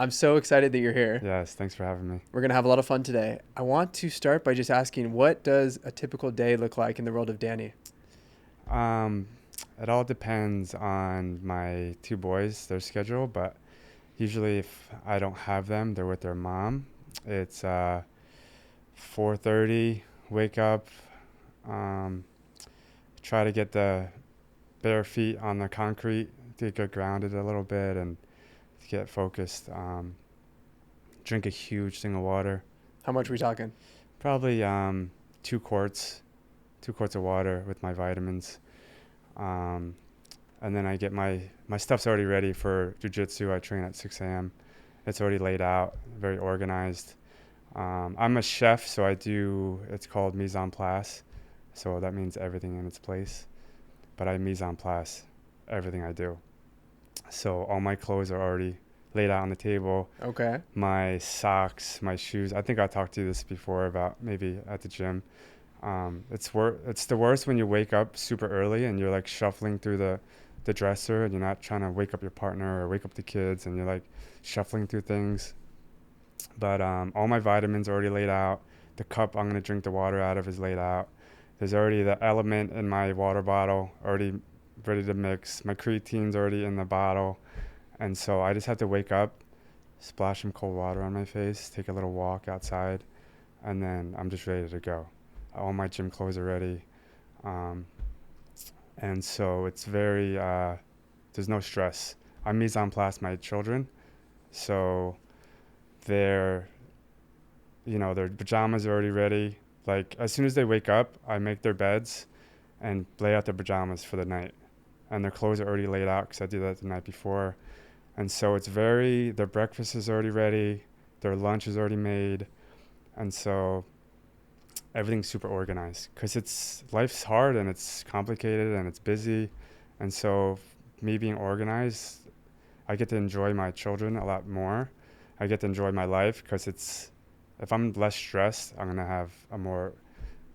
I'm so excited that you're here. Yes, thanks for having me. We're going to have a lot of fun today. I want to start by just asking, what does a typical day look like in the world of Danny? Um, it all depends on my two boys, their schedule, but usually if I don't have them, they're with their mom. It's 4:30, wake up, um, try to get the bare feet on the concrete to get grounded a little bit and to get focused. Drink a huge thing of water, How much are we talking? probably 2 quarts, 2 quarts of water with my vitamins. Um, and then I get my stuff's already ready for jujitsu. I train at 6 a.m. It's already laid out, very organized. I'm a chef, so I do. It's called mise en place, so that means everything in its place. But I mise en place everything I do. So all my clothes are already laid out on the table. Okay. My socks, my shoes. I think I talked to you this before about maybe at the gym. It's the worst when you wake up super early and you're like shuffling through the dresser and you're not trying to wake up your partner or wake up the kids and you're like shuffling through things. But all my vitamins are already laid out. The cup I'm gonna drink the water out of is laid out. There's already the element in my water bottle already ready to mix. My creatine's already in the bottle, and so I just have to wake up, splash some cold water on my face, take a little walk outside, and then I'm just ready to go. All my gym clothes are ready. Um, and so it's very, there's no stress. I mise en place my children, so their, their pajamas are already ready. Like, as soon as they wake up, I make their beds and lay out their pajamas for the night. And their clothes are already laid out because I do that the night before. And so their breakfast is already ready, their lunch is already made. And so everything's super organized because life's hard and it's complicated and it's busy. And so me being organized, I get to enjoy my children a lot more. I get to enjoy my life because if I'm less stressed, I'm gonna have a more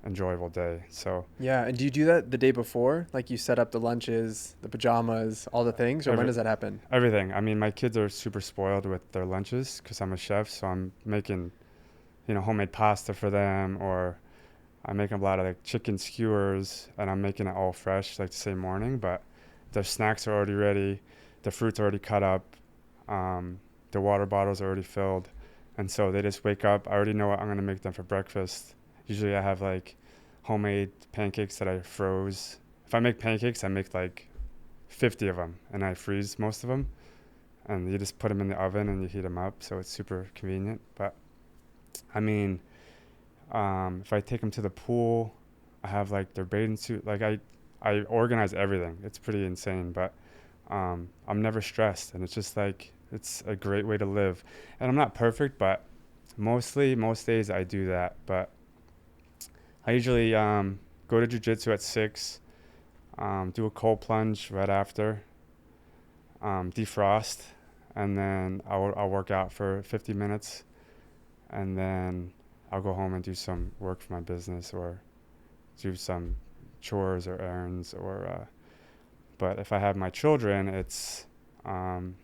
enjoyable day. So Yeah, and do you do that the day before? Like you set up the lunches, the pajamas, all the things, or when every does that happen? everything. I mean, my kids are super spoiled with their lunches because I'm a chef, so I'm making homemade pasta for them, or I make a lot of like chicken skewers, and I'm making it all fresh, like the same morning. But their snacks are already ready, the fruit's already cut up, the water bottles are already filled, and so they just wake up. I already know what I'm gonna make them for breakfast. Usually, I have like homemade pancakes that I froze. If I make pancakes, I make like 50 of them, and I freeze most of them, and you just put them in the oven and you heat them up, so it's super convenient. But I mean, if I take them to the pool, I have like their bathing suit. Like I organize everything. It's pretty insane, but I'm never stressed, and it's just like it's a great way to live. And I'm not perfect, but most days I do that. But I usually go to jujitsu at 6, do a cold plunge right after, defrost, and then I'll work out for 50 minutes, and then I'll go home and do some work for my business or do some chores or errands but if I have my children, it's um,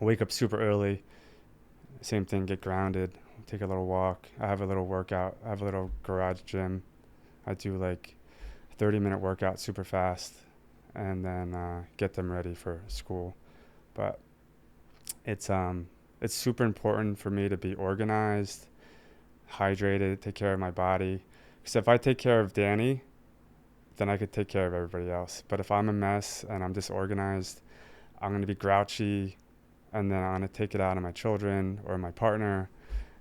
I wake up super early. Same thing, get grounded, take a little walk. I have a little workout. I have a little garage gym. I do like 30-minute workout super fast, and then get them ready for school. But it's super important for me to be organized, hydrated, take care of my body. Because if I take care of Danny, then I could take care of everybody else. But if I'm a mess and I'm disorganized, I'm gonna be grouchy, and then I'm gonna take it out on my children or my partner.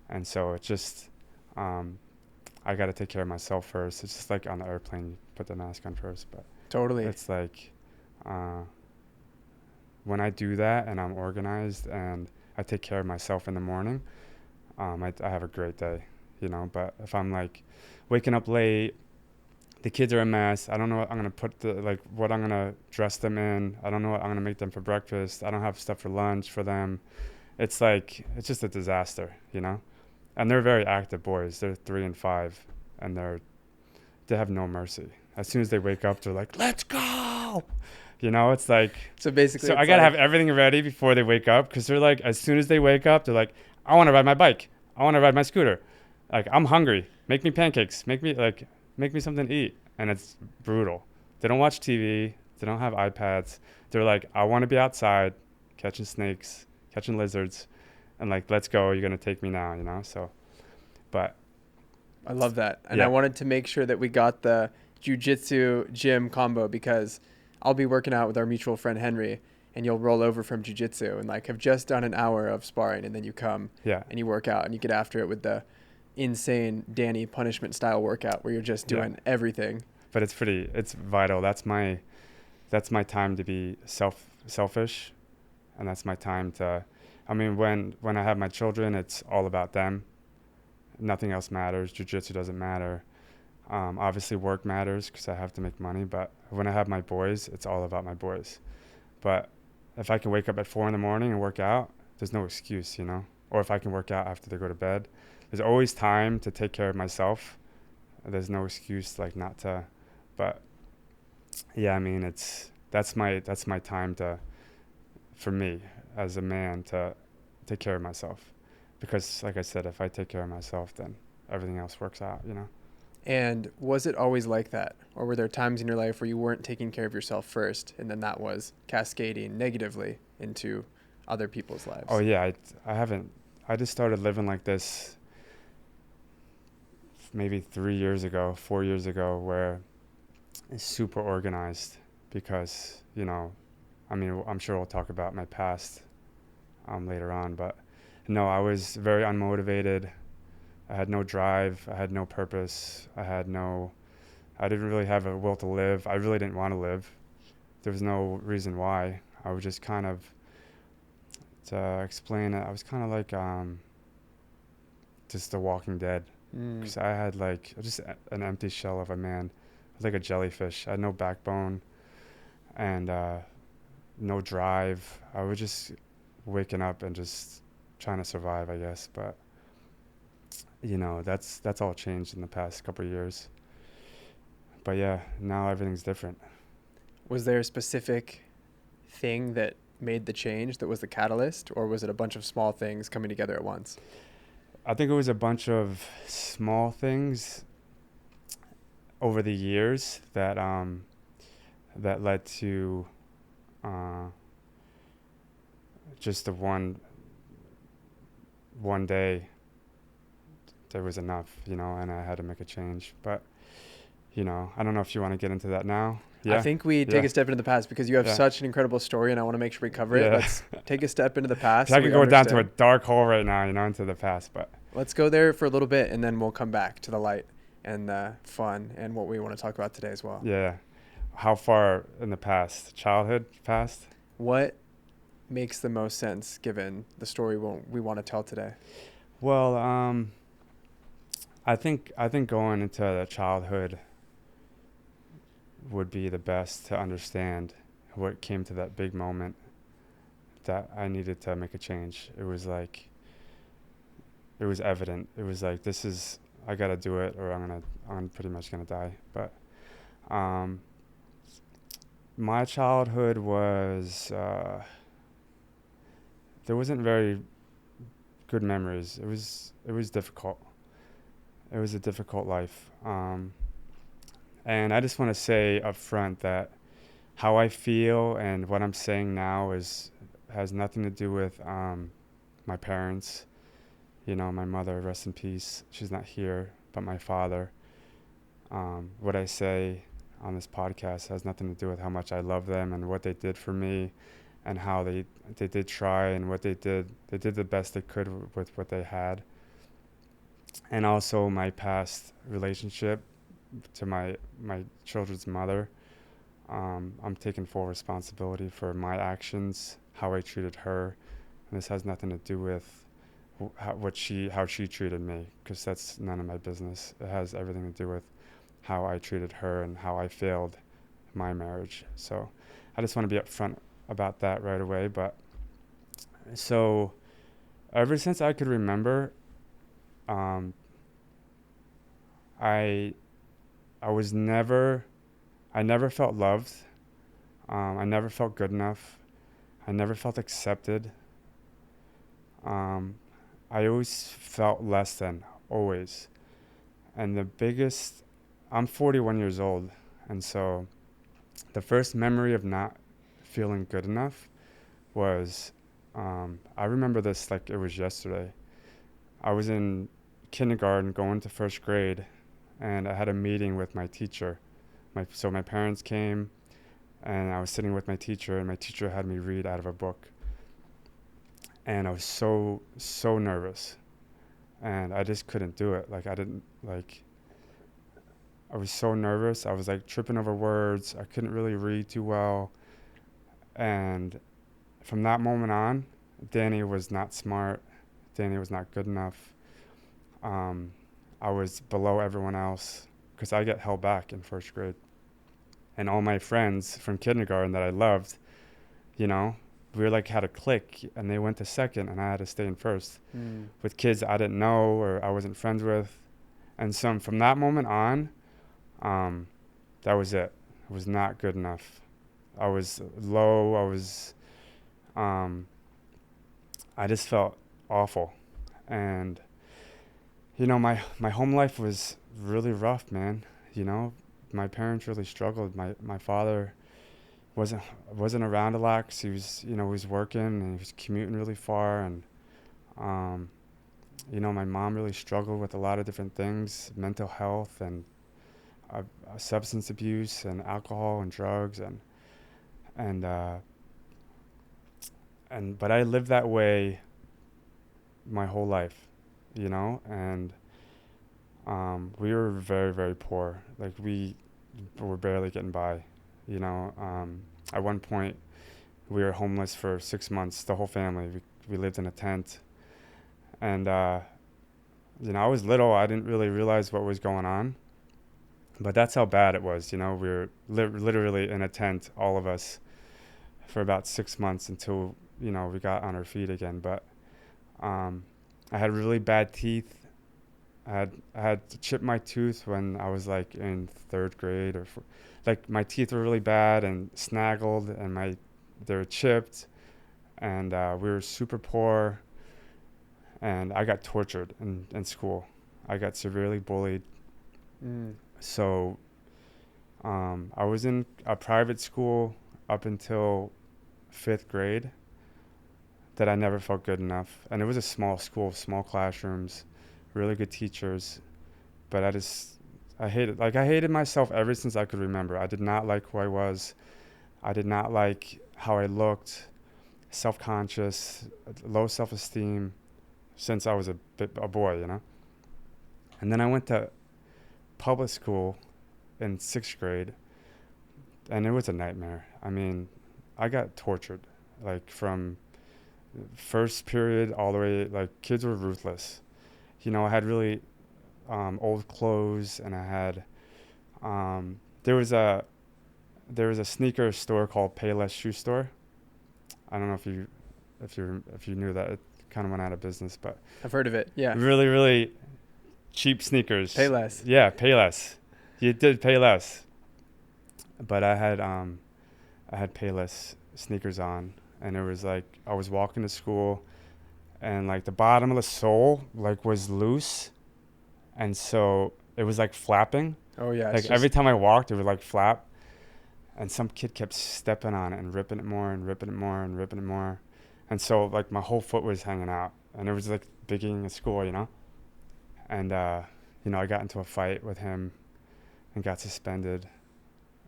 And so it's just I got to take care of myself first. It's just like on the airplane, you put the mask on first. But Totally. it's like uh, when I do that and I'm organized and I take care of myself in the morning, I have a great day, But if I'm like waking up late, the kids are a mess. I don't know what I'm gonna what I'm gonna dress them in. I don't know what I'm gonna make them for breakfast. I don't have stuff for lunch for them. It's just a disaster. And they're very active boys. They're 3 and 5, and they have no mercy. As soon as they wake up, they're like, "Let's go!" You know, it's like, So basically, so I it's gotta have like, everything ready before they wake up because they're like, as soon as they wake up, they're like, I want to ride my bike. I want to ride my scooter. Like, I'm hungry. Make me pancakes. Make me something to eat. And it's brutal. They don't watch TV. They don't have iPads. They're like, I want to be outside catching snakes, catching lizards. And like, let's go. You're going to take me now, you know? So, but I love that. And I yeah, wanted to make sure that we got the jujitsu gym combo because I'll be working out with our mutual friend Henry, and you'll roll over from jujitsu and like have just done an hour of sparring, and then you come yeah, and you work out and you get after it with the insane Danny punishment style workout where you're just yeah. doing everything. But it's vital. That's my time to be selfish. And that's my time to, I mean, when I have my children, it's all about them. Nothing else matters. Jiu-jitsu doesn't matter. Obviously work matters because I have to make money, but when I have my boys, it's all about my boys. But if I can wake up at 4 in the morning and work out, there's no excuse, you know? Or if I can work out after they go to bed, there's always time to take care of myself. There's no excuse like not to, but yeah, I mean, that's my time to, for me as a man to take care of myself. Because like I said, if I take care of myself, then everything else works out, you know? And was it always like that? Or were there times in your life where you weren't taking care of yourself first and then that was cascading negatively into other people's Oh lives? yeah, I haven't, I just started living like this maybe 3 years ago, 4 years ago, where it's super organized because, you know, I mean, I'm sure we'll talk about my past later on, but no, I was very unmotivated. I had no drive. I had no purpose. I didn't really have a will to live. I really didn't want to live. There was no reason why. I was just kind of, to explain it, I was kind of like just The Walking Dead. Mm. Because I had like just an empty shell of a man, like a jellyfish. I had no backbone and no drive. I was just waking up and just trying to survive, I guess. But you know, that's all changed in the past couple of years. But yeah, now everything's different. Was there a specific thing that made the change that was the catalyst, or was it a bunch of small things coming together at once? I think it was a bunch of small things over the years that led to uh, just the one day there was enough, you know, and I had to make a change. But you know, I don't know if you want to get into that now. I Yeah, think we take yeah, a step into the past because you have yeah, such an incredible story, and I want to make sure we cover it. yeah. Let's take a step into the past 'Cause I so could we go down to a understand. dark hole right now, you know, into the past. But Let's go there for a little bit, and then we'll come back to the light and the fun and what we want to talk about today as well. yeah, how far in the past? Childhood past? What makes the most sense given the story we want to tell today? Well, I think going into the childhood would be the best to understand what came to that big moment that I needed to make a change. It was like it was evident. It was like this is I gotta do it or I'm pretty much gonna die. But um, my childhood was there wasn't very good memories. It was difficult. It was a difficult life. And I just want to say up front that how I feel and what I'm saying now is has nothing to do with my parents. You know, my mother, rest in peace. She's not here, but my father. What I say on this podcast has nothing to do with how much I love them and what they did for me, and how they did try and what they did. They did the best they could with what they had, and also my past relationship to my children's mother. I'm taking full responsibility for my actions, how I treated her, and this has nothing to do with how she treated me, because that's none of my business. It has everything to do with how I treated her and how I failed my marriage. So I just want to be upfront about that right away. But so ever since I could remember, um, I I was never I never felt loved. I never felt good enough. I never felt accepted. Um, I always felt less than, always. And the biggest, I'm 41 years old. And so the first memory of not feeling good enough was, I remember this like it was yesterday. I was in kindergarten going to first grade, and I had a meeting with my teacher. So my parents came, and I was sitting with my teacher, and my teacher had me read out of a book. And I was so nervous, and I just couldn't do it. Like I didn't like. I was so nervous. I was like tripping over words. I couldn't really read too well. And from that moment on, Danny was not smart. Danny was not good enough. Um, I was below everyone else because I get held back in first grade. And all my friends from kindergarten that I loved, you know, we were like had a clique, and they went to second, and I had to stay in first Mm. with kids I didn't know or I wasn't friends with. And so from that moment on, um, that was it. It was not good enough. I was low. Um, I just felt awful. And, my home life was really rough, man. You know, my parents really struggled. My father wasn't wasn't around a lot 'cause he was working and he was commuting really far. And, um, my mom really struggled with a lot of different things, mental health and substance abuse and alcohol and drugs. And uh, but I lived that way my whole life, and we were very, very poor. Like we were barely getting by, at one point we were homeless for 6 months, the whole family. We lived in a tent. And, I was little. I didn't really realize what was going on, but that's how bad it was. We were literally in a tent, all of us, for about 6 months until, we got on our feet again. But, I had really bad teeth. I had to chip my tooth when I was like in third grade, like my teeth were really bad and snaggled, and they were chipped. And we were super poor, and I got tortured in school. I got severely bullied. Mm. So I was in a private school up until fifth grade that I never felt good enough. And it was a small school, small classrooms, really good teachers. But I hated myself ever since I could remember. I did not like who I was. I did not like how I looked, self-conscious, low self-esteem since I was a boy. And then I went to public school in sixth grade, and it was a nightmare. I mean, I got tortured, like from first period all the way. Like kids were ruthless. I had really old clothes, and I had there was a sneaker store called Payless Shoe Store. I don't know if you knew that. It kind of went out of business, but I've heard of it. Yeah. really, really cheap sneakers. Pay less. Yeah, pay less. You did pay less. But I had Payless sneakers on, and it was like I was walking to school, and like the bottom of the sole like was loose, and so it was like flapping. Oh yeah. Like every time I walked, it would like flap, and some kid kept stepping on it and ripping it more and ripping it more and ripping it more, and so like my whole foot was hanging out, and it was like beginning of school. And I got into a fight with him and got suspended,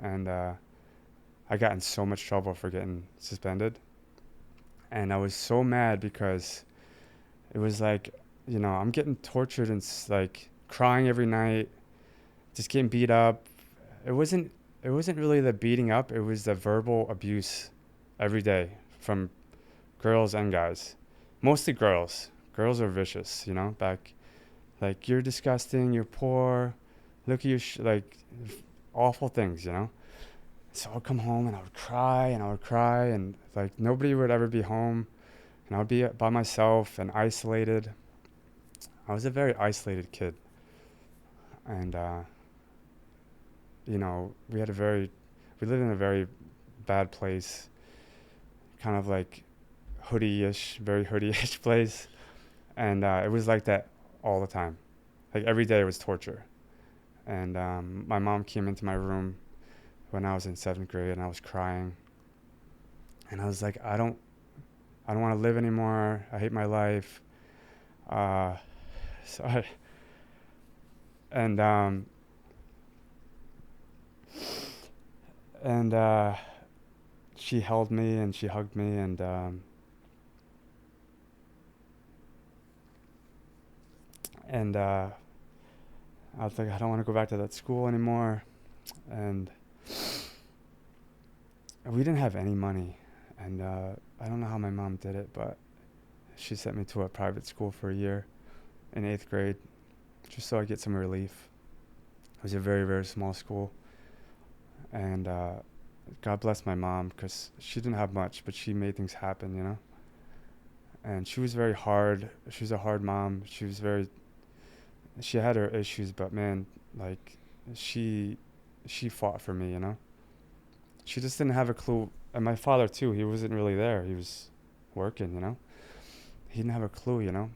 and I got in so much trouble for getting suspended, and I was so mad because it was like, I'm getting tortured and like crying every night, just getting beat up. It wasn't really the beating up, it was the verbal abuse every day from girls and guys. Mostly girls. Girls are vicious, back like you're disgusting, you're poor, look at you like awful things. So I'd come home and I would cry and I would cry, and like nobody would ever be home, and I would be by myself and isolated. I was a very isolated kid. And we lived in a very bad place, kind of like hoodie-ish, very hoodie-ish place. And it was like that all the time. Like every day was torture. And my mom came into my room when I was in 7th grade, and I was crying. And I was like, I don't want to live anymore. I hate my life. Uh, so I, and and she held me and she hugged me, and I was like, I don't want to go back to that school anymore. And we didn't have any money, and I don't know how my mom did it, but she sent me to a private school for a year in 8th grade, just so I get some relief. It was a very, very small school, and God bless my mom, because she didn't have much, but she made things happen, you know. And she was very hard. She was a hard mom. She had her issues, but man, like she she fought for me, you know. She just didn't have a clue. And my father too, he wasn't really there. He was working, you know. He didn't have a clue, you know.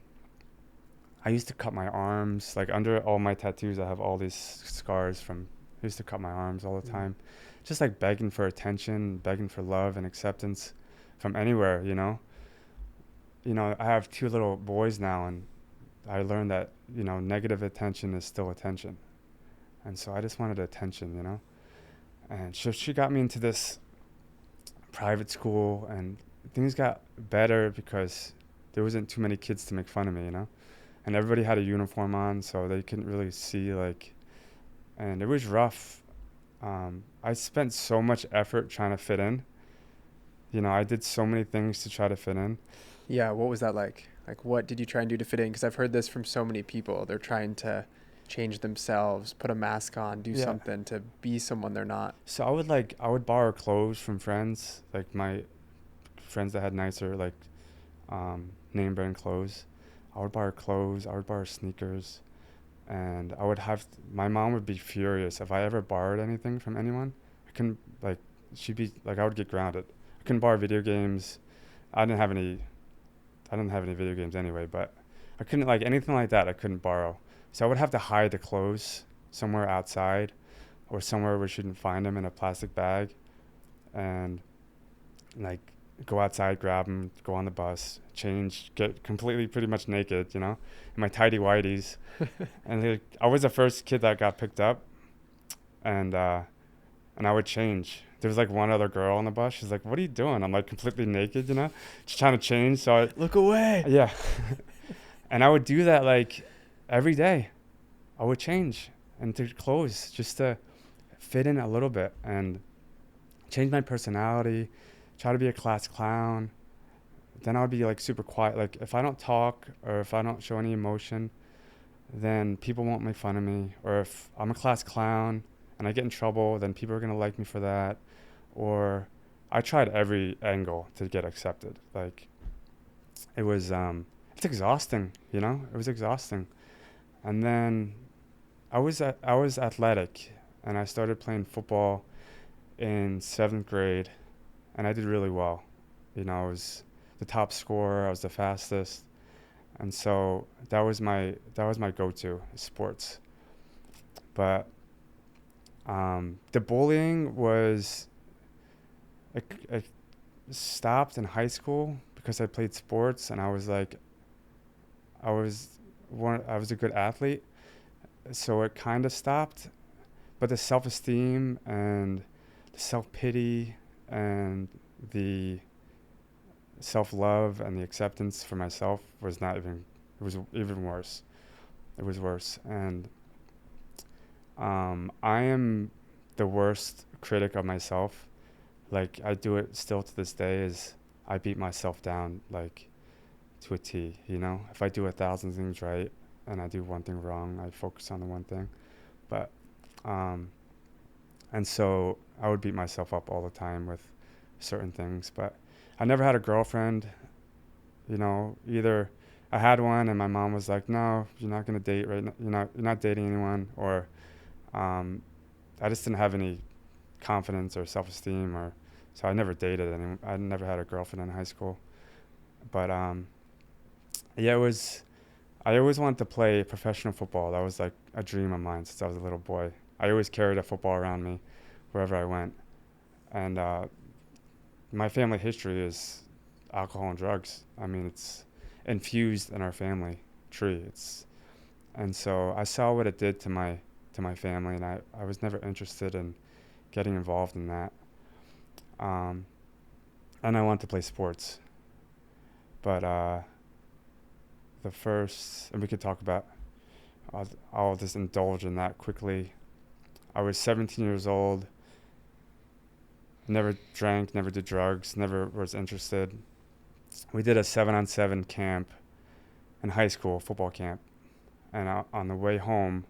I used to cut my arms, like under all my tattoos. I have all these scars from. I used to cut my arms all the time, just like begging for attention, begging for love and acceptance, from anywhere, you know. I have 2 little boys now, and I learned that negative attention is still attention, and so I just wanted attention, you know. And so she got me into this private school, and things got better because there wasn't too many kids to make fun of me, you know. And everybody had a uniform on, so they couldn't really see, like, and it was rough. I spent so much effort trying to fit in. I did so many things to try to fit in. Yeah, what was that like? Like, what did you try and do to fit in? Because I've heard this from so many people. They're trying to change themselves, put a mask on, do Yeah. something to be someone they're not. So I would borrow clothes from friends, like my friends that had nicer, like, name brand clothes. I would borrow clothes. I would borrow sneakers, and my mom would be furious if I ever borrowed anything from anyone. I couldn't, like, she'd be like, I would get grounded. I couldn't borrow video games. I didn't have any. I didn't have any video games anyway, but I couldn't, like, anything like that. I couldn't borrow, so I would have to hide the clothes somewhere outside, or somewhere where she didn't find them, in a plastic bag, and, like, go outside, grab them, go on the bus, change, get completely pretty much naked, in my tidy whities. And I was the first kid that got picked up, and I would change. There was, like, one other girl on the bus. She's like, "What are you doing?" I'm like completely naked, just trying to change. So Look away. yeah, and I would do that, like, every day. I would change into clothes just to fit in a little bit and change my personality, try to be a class clown. Then I would be, like, super quiet. Like, if I don't talk or if I don't show any emotion, then people won't make fun of me. Or if I'm a class clown and I get in trouble, then people are going to like me for that. Or I tried every angle to get accepted. Like, it was, it's exhausting, It was exhausting. And then I was athletic, and I started playing football in 7th grade, and I did really well. I was the top scorer. I was the fastest, and so that was my go-to, sports. But the bullying it stopped in high school because I played sports, and I was like, I was a good athlete, so it kind of stopped. But the self-esteem and the self-pity and the self-love and the acceptance for myself was not even, it was even worse. It was worse. And I am the worst critic of myself. Like, I do it still to this day, is I beat myself down, like, to a T, If I do 1,000 things right and I do one thing wrong, I focus on the one thing. But, and so I would beat myself up all the time with certain things. But I never had a girlfriend, either I had one and my mom was like, no, you're not going to date right now. You're not dating anyone. Or I just didn't have any confidence or self-esteem or So I never dated anyone. I never had a girlfriend in high school. But yeah, it was. I always wanted to play professional football. That was like a dream of mine since I was a little boy. I always carried a football around me wherever I went. And my family history is alcohol and drugs. I mean, it's infused in our family tree. And so I saw what it did to my family, and I was never interested in getting involved in that. Um, and I wanted to play sports, but the first, and we could talk about. I'll just indulge in that quickly. I was 17 years old. Never drank, never did drugs, never was interested. We did a 7-on-7 camp in high school, football camp. And on the way home,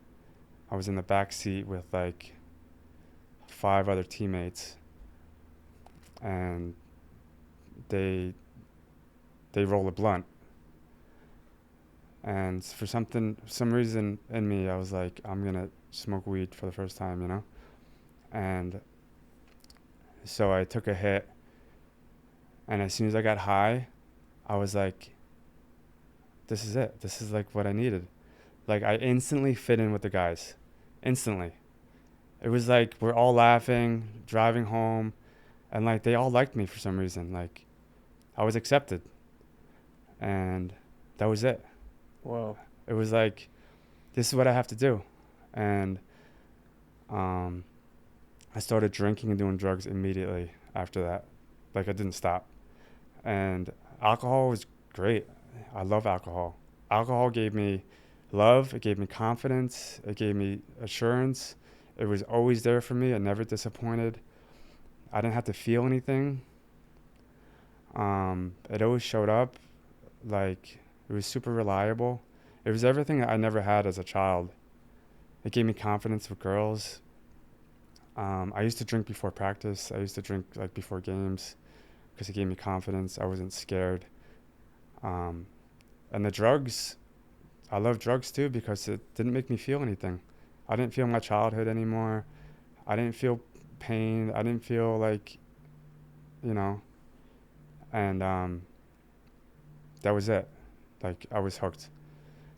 I was in the back seat with like 5 other teammates, and they they rolled a blunt. And for some reason in me, I was like, I'm gonna smoke weed for the first time, you know. And so I took a hit, and as soon as I got high, I was like, this is it. This is like what I needed. Like I instantly fit in with the guys, instantly. It was like we're all laughing, driving home, and like they all liked me for some reason. Like I was accepted, and that was it. Whoa. It was like this is what I have to do, and um, I started drinking and doing drugs immediately after that. Like I didn't stop, and alcohol was great. I love alcohol. Alcohol gave me love. It gave me confidence. It gave me assurance. It was always there for me. It never disappointed. I didn't have to feel anything. It always showed up. Like it was super reliable. It was everything I never had as a child. It gave me confidence with girls. I used to drink before practice. I used to drink like before games because it gave me confidence. I wasn't scared. Um, and the drugs, I love drugs too because it didn't make me feel anything. I didn't feel my childhood anymore. I didn't feel pain. I didn't feel like, you know, and that was it. Like I was hooked,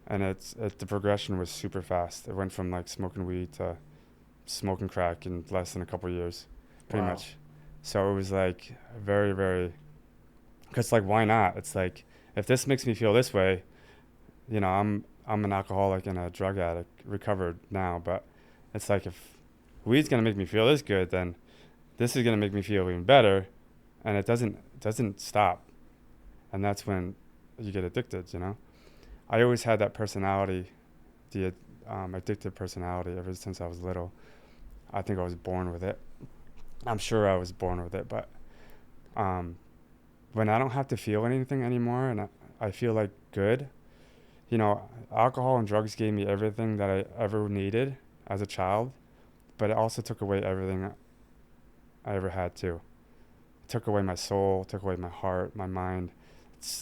and the progression was super fast. It went from like smoking weed to smoking crack in less than a couple of years, pretty Wow. much. So it was like very, very, because like why not? It's like if this makes me feel this way, you know, I'm an alcoholic and a drug addict, recovered now, but it's like if weed's gonna make me feel this good, then this is gonna make me feel even better, and it doesn't stop, and that's when you get addicted, you know. I always had that personality, the addictive personality ever since I was little. I think I was born with it. I'm sure I was born with it, but um, when I don't have to feel anything anymore and I feel like good, you know, alcohol and drugs gave me everything that I ever needed as a child, but it also took away everything I ever had too. It took away my soul, took away my heart, my mind.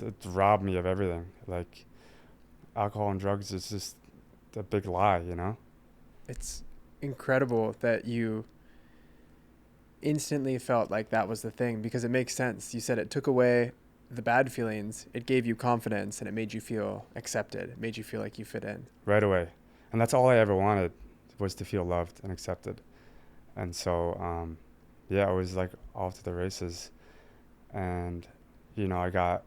It robbed me of everything. Like alcohol and drugs is just a big lie, you know? It's incredible that you instantly felt like that was the thing because it makes sense. You said it took away the bad feelings, it gave you confidence, and it made you feel accepted. It made you feel like you fit in. Right away. And that's all I ever wanted was to feel loved and accepted. And so, yeah, I was like off to the races. And, you know, I got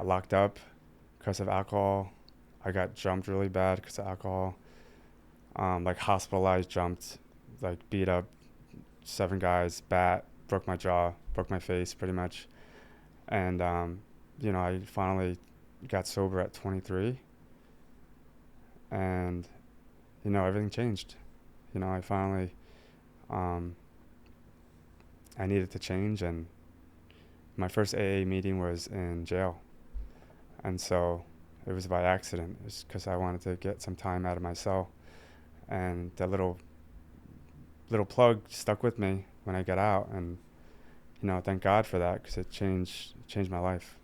locked up because of alcohol. I got jumped really bad because of alcohol. Like hospitalized, jumped, like beat up 7 guys, bat, broke my jaw, broke my face pretty much. And, you know, I finally got sober at 23, and, you know, everything changed. You know, I finally, um, I needed to change, and my first AA meeting was in jail. And so it was by accident. It's because I wanted to get some time out of my cell. And that little plug stuck with me when I got out, and you know, thank God for that because it changed my life.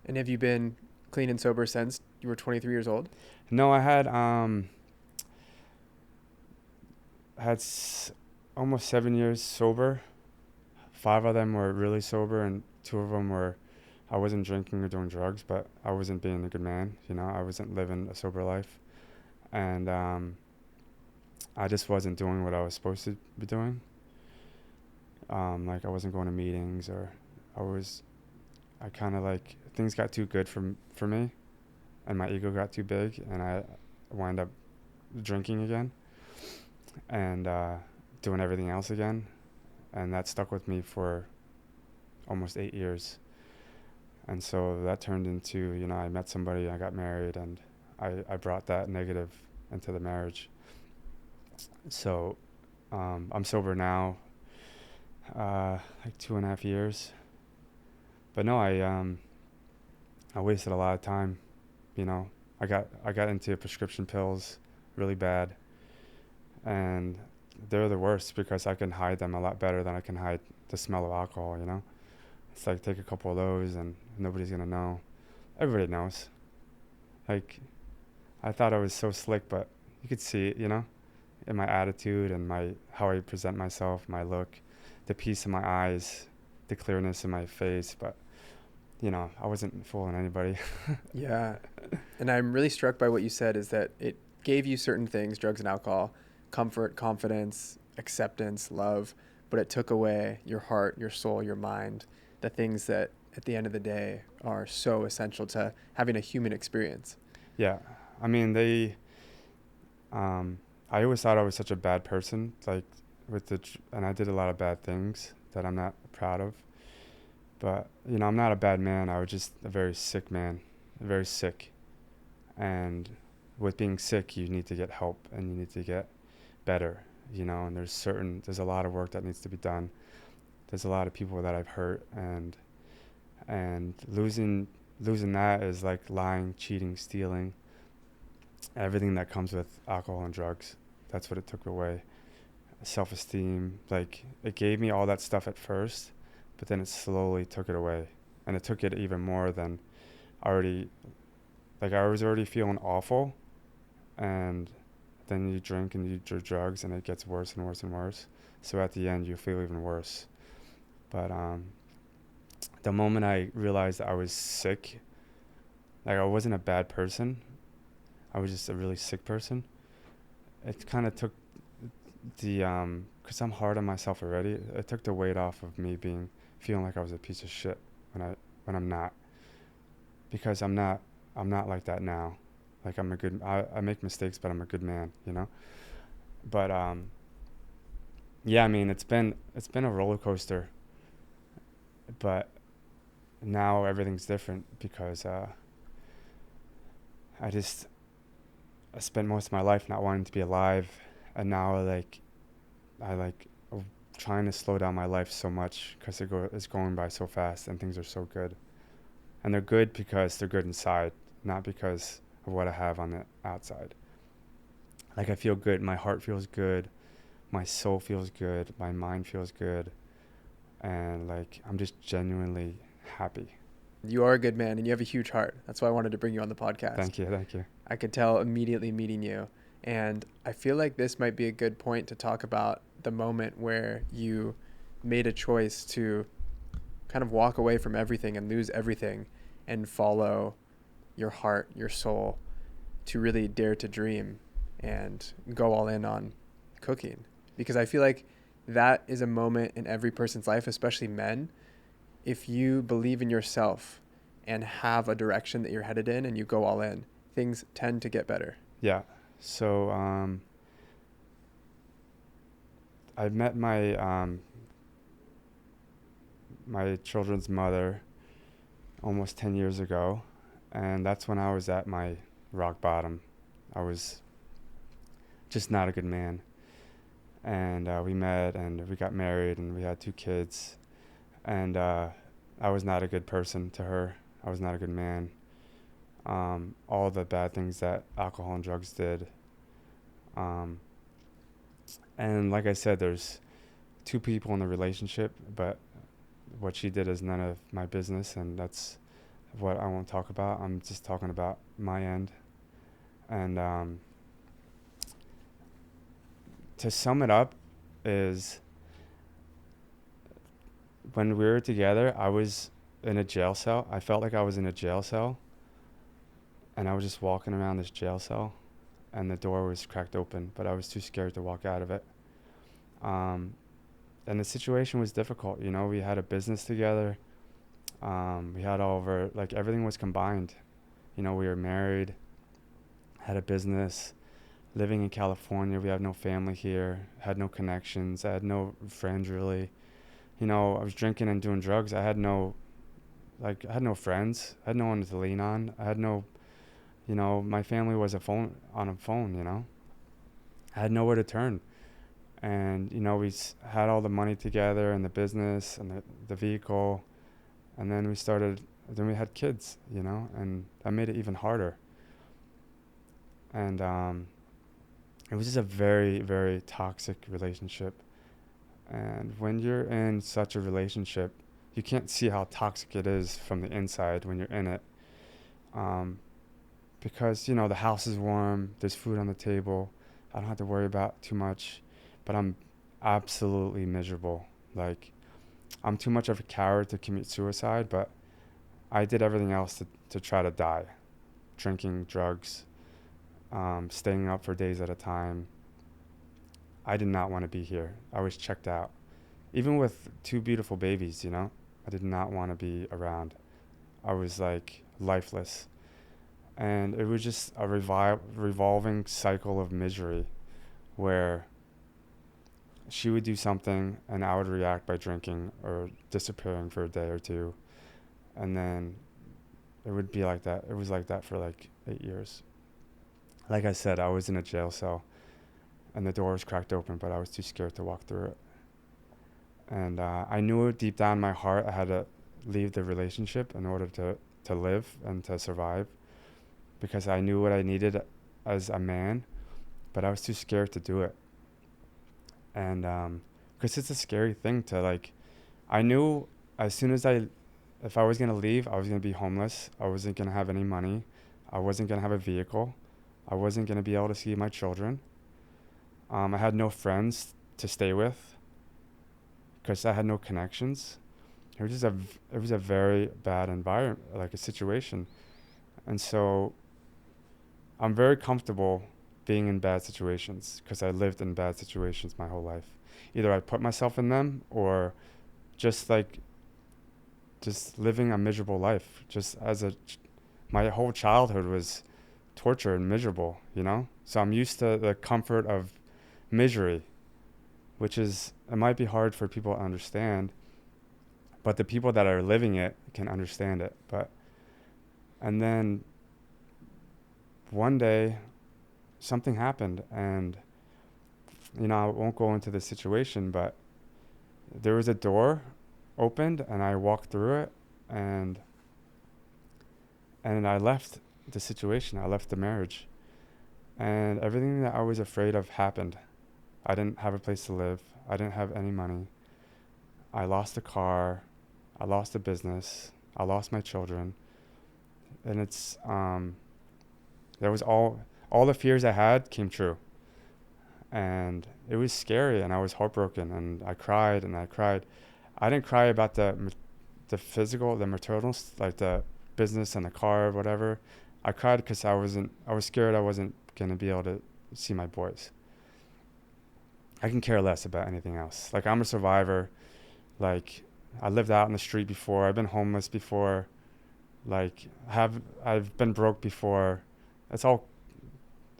And have you been clean and sober since you were 23 years old? No, I had almost 7 years sober, 5 of them were really sober, and 2 of them were I wasn't drinking or doing drugs, but I wasn't being a good man. I wasn't living a sober life, and I just wasn't doing what I was supposed to be doing. Like I wasn't going to meetings, or I kind of like things got too good for me, and my ego got too big, and I wound up drinking again and doing everything else again, and that stuck with me for almost 8 years. And so that turned into, I met somebody, I got married, and I brought that negative into the marriage. So I'm sober now, like 2.5 years. But no, I wasted a lot of time. I got into prescription pills really bad, and they're the worst because I can hide them a lot better than I can hide the smell of alcohol. It's like take a couple of those and nobody's gonna know. Everybody knows. Like I thought I was so slick, but you could see it, in my attitude and my how I present myself, my look, the peace in my eyes, the clearness in my face. But I wasn't fooling anybody. Yeah. And I'm really struck by what you said is that it gave you certain things, drugs and alcohol, comfort, confidence, acceptance, love, but it took away your heart, your soul, your mind, the things that at the end of the day are so essential to having a human experience. Yeah, I mean um, I always thought I was such a bad person, like and I did a lot of bad things that I'm not proud of. But I'm not a bad man. I was just a very sick man, very sick. And with being sick, you need to get help and you need to get better. And there's a lot of work that needs to be done. There's a lot of people that I've hurt, and losing that is like lying, cheating, stealing, everything that comes with alcohol and drugs. That's what it took away. Self-esteem, like it gave me all that stuff at first, but then it slowly took it away, and it took it even more than already. Like I was already feeling awful, and then you drink and you do drugs, and it gets worse and worse and worse. So at the end, you feel even worse. But the moment I realized that I was sick, like I wasn't a bad person, I was just a really sick person. It kind of took the because I'm hard on myself already. It took the weight off of me feeling like I was a piece of shit when I'm not, because I'm not like that now. Like I make mistakes, but I'm a good man. But yeah, I mean it's been a roller coaster, but now everything's different because I just I spent most of my life not wanting to be alive, and now I trying to slow down my life so much because it's going by so fast and things are so good, and they're good because they're good inside, not because of what I have on the outside. Like I feel good, my heart feels good, my soul feels good, my mind feels good, and like I'm just genuinely happy. You are a good man and you have a huge heart. That's why I wanted to bring you on the podcast. Thank you. I could tell immediately meeting you. And I feel like this might be a good point to talk about the moment where you made a choice to kind of walk away from everything and lose everything and follow your heart, your soul, to really dare to dream and go all in on cooking. Because I feel like that is a moment in every person's life, especially men. If you believe in yourself and have a direction that you're headed in and you go all in, things tend to get better. Yeah. So I met my children's mother almost 10 years ago, and that's when I was at my rock bottom. I was just not a good man, and we met and we got married and we had 2 kids, and I was not a good person to her. I was not a good man. All the bad things that alcohol and drugs did. Um, and like I said, there's 2 people in the relationship, but what she did is none of my business, and that's what I won't talk about. I'm just talking about my end. And to sum it up is when we were together, I was in a jail cell. I felt like I was in a jail cell, and I was just walking around this jail cell, and the door was cracked open, but I was too scared to walk out of it. Um, and the situation was difficult. You know, we had a business together. We had all of our, like, everything was combined. You know, we were married, had a business, living in California. We had no family here, had no connections. I had no friends really. You know, I was drinking and doing drugs. I had no friends. I had no one to lean on. I had no, you know, my family was a phone, you know. I had nowhere to turn. And, you know, had all the money together and the business and the vehicle. And then we had kids, you know, and that made it even harder. And it was just a very, very toxic relationship. And when you're in such a relationship, you can't see how toxic it is from the inside when you're in it. Um, because, you know, the house is warm, there's food on the table, I don't have to worry about too much, but I'm absolutely miserable. Like, I'm too much of a coward to commit suicide, but I did everything else to try to die. Drinking, drugs, staying up for days at a time. I did not want to be here. I was checked out. Even with two beautiful babies, you know, I did not want to be around. I was like lifeless. And it was just a revolving cycle of misery where she would do something and I would react by drinking or disappearing for a day or two. And then it would be like that. It was like that for like 8 years. Like I said, I was in a jail cell and the door was cracked open, but I was too scared to walk through it. And I knew it deep down in my heart I had to leave the relationship in order to live and to survive because I knew what I needed as a man, but I was too scared to do it. And because it's a scary thing to like, I knew as soon as if I was going to leave, I was going to be homeless. I wasn't going to have any money. I wasn't going to have a vehicle. I wasn't going to be able to see my children. I had no friends to stay with because I had no connections. It was a very bad environment, like a situation. And so I'm very comfortable being in bad situations because I lived in bad situations my whole life. Either I put myself in them or just like just living a miserable life. My whole childhood was torture and miserable, you know? So I'm used to the comfort of misery, it might be hard for people to understand, but the people that are living it can understand it. And then one day something happened and, you know, I won't go into the situation, but there was a door opened and I walked through it and I left the situation. I left the marriage and everything that I was afraid of happened. I didn't have a place to live. I didn't have any money. I lost a car. I lost a business. I lost my children. And there was all the fears I had came true. And it was scary and I was heartbroken and I cried and I cried. I didn't cry about the physical, the maternal, like the business and the car, whatever. I cried because I was scared I wasn't going to be able to see my boys. I can care less about anything else. Like, I'm a survivor. Like, I lived out in the street before. I've been homeless before. Like, I've been broke before. It's all,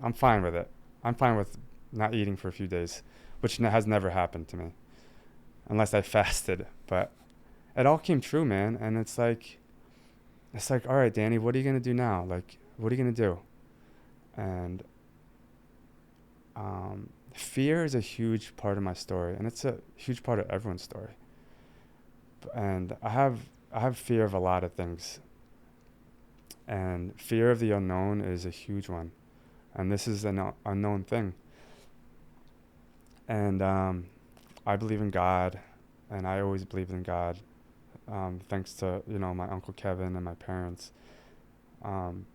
I'm fine with it. I'm fine with not eating for a few days, which has never happened to me unless I fasted. But it all came true, man. And it's like, all right, Danny, what are you going to do now? Like, what are you going to do? And fear is a huge part of my story, and it's a huge part of everyone's story. And I have fear of a lot of things, and fear of the unknown is a huge one, and this is an unknown thing. And I believe in God, and I always believed in God, thanks to, you know, my uncle Kevin and my parents, um,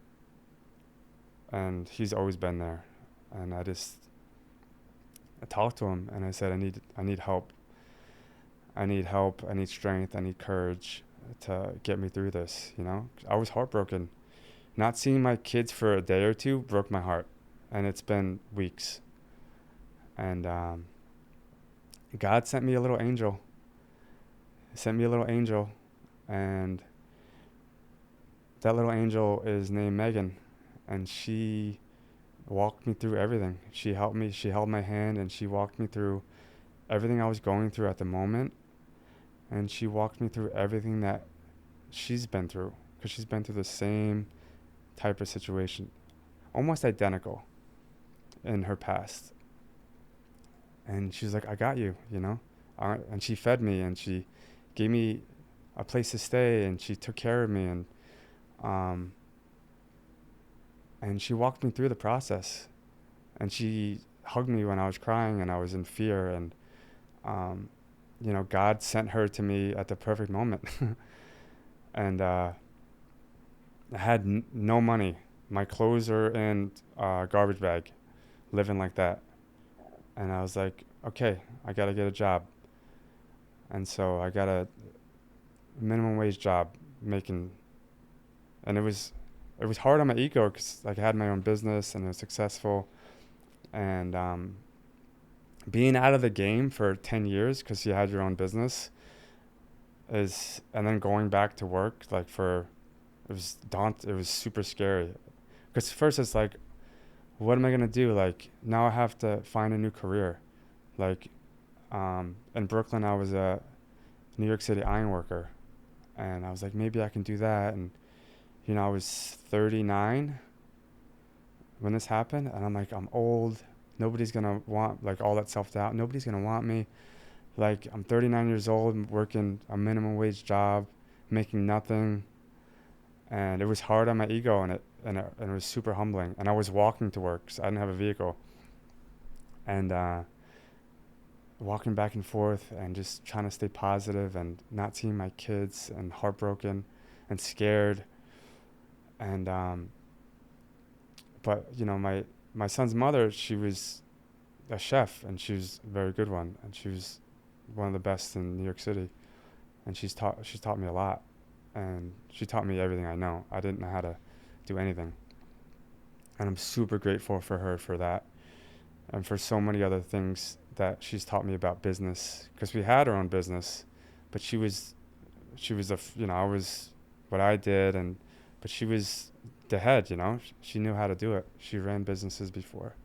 and he's always been there. And I talked to him and I said I need help. I need help. I need strength. I need courage to get me through this. You know, I was heartbroken. Not seeing my kids for a day or two broke my heart, and it's been weeks. And God sent me a little angel. He sent me a little angel, and that little angel is named Megan, and she walked me through everything. She helped me. She held my hand, and she walked me through everything I was going through at the moment, and she walked me through everything that she's been through, because she's been through the same type of situation, almost identical in her past. And she's like, I got you, you know? And she fed me, and she gave me a place to stay, and she took care of me, um, and she walked me through the process. And she hugged me when I was crying and I was in fear. And, you know, God sent her to me at the perfect moment. And I had no money. My clothes are in a garbage bag, living like that. And I was like, okay, I got to get a job. And so I got a minimum wage job making, and it was hard on my ego because like I had my own business and it was successful. And being out of the game for 10 years because you had your own business is, and then going back to work like for, it was super scary. Because first it's like, what am I gonna do? Like now I have to find a new career. Like in Brooklyn I was a New York City iron worker, and I was like, maybe I can do that. And you know, I was 39 when this happened, and I'm like, I'm old. Nobody's gonna want, like, all that self-doubt. Nobody's gonna want me. Like, I'm 39 years old, working a minimum wage job, making nothing, and it was hard on my ego, and it was super humbling. And I was walking to work, so I didn't have a vehicle, and walking back and forth, and just trying to stay positive, and not seeing my kids, and heartbroken, and scared, and but you know, my son's mother, she was a chef, and she was a very good one, and she was one of the best in New York City, and she's taught me a lot, and she taught me everything I know. I didn't know how to do anything, and I'm super grateful for her for that, and for so many other things that she's taught me about business, because we had our own business, but she was you know, I was what I did, and but she was the head, you know. She knew how to do it. She ran businesses before,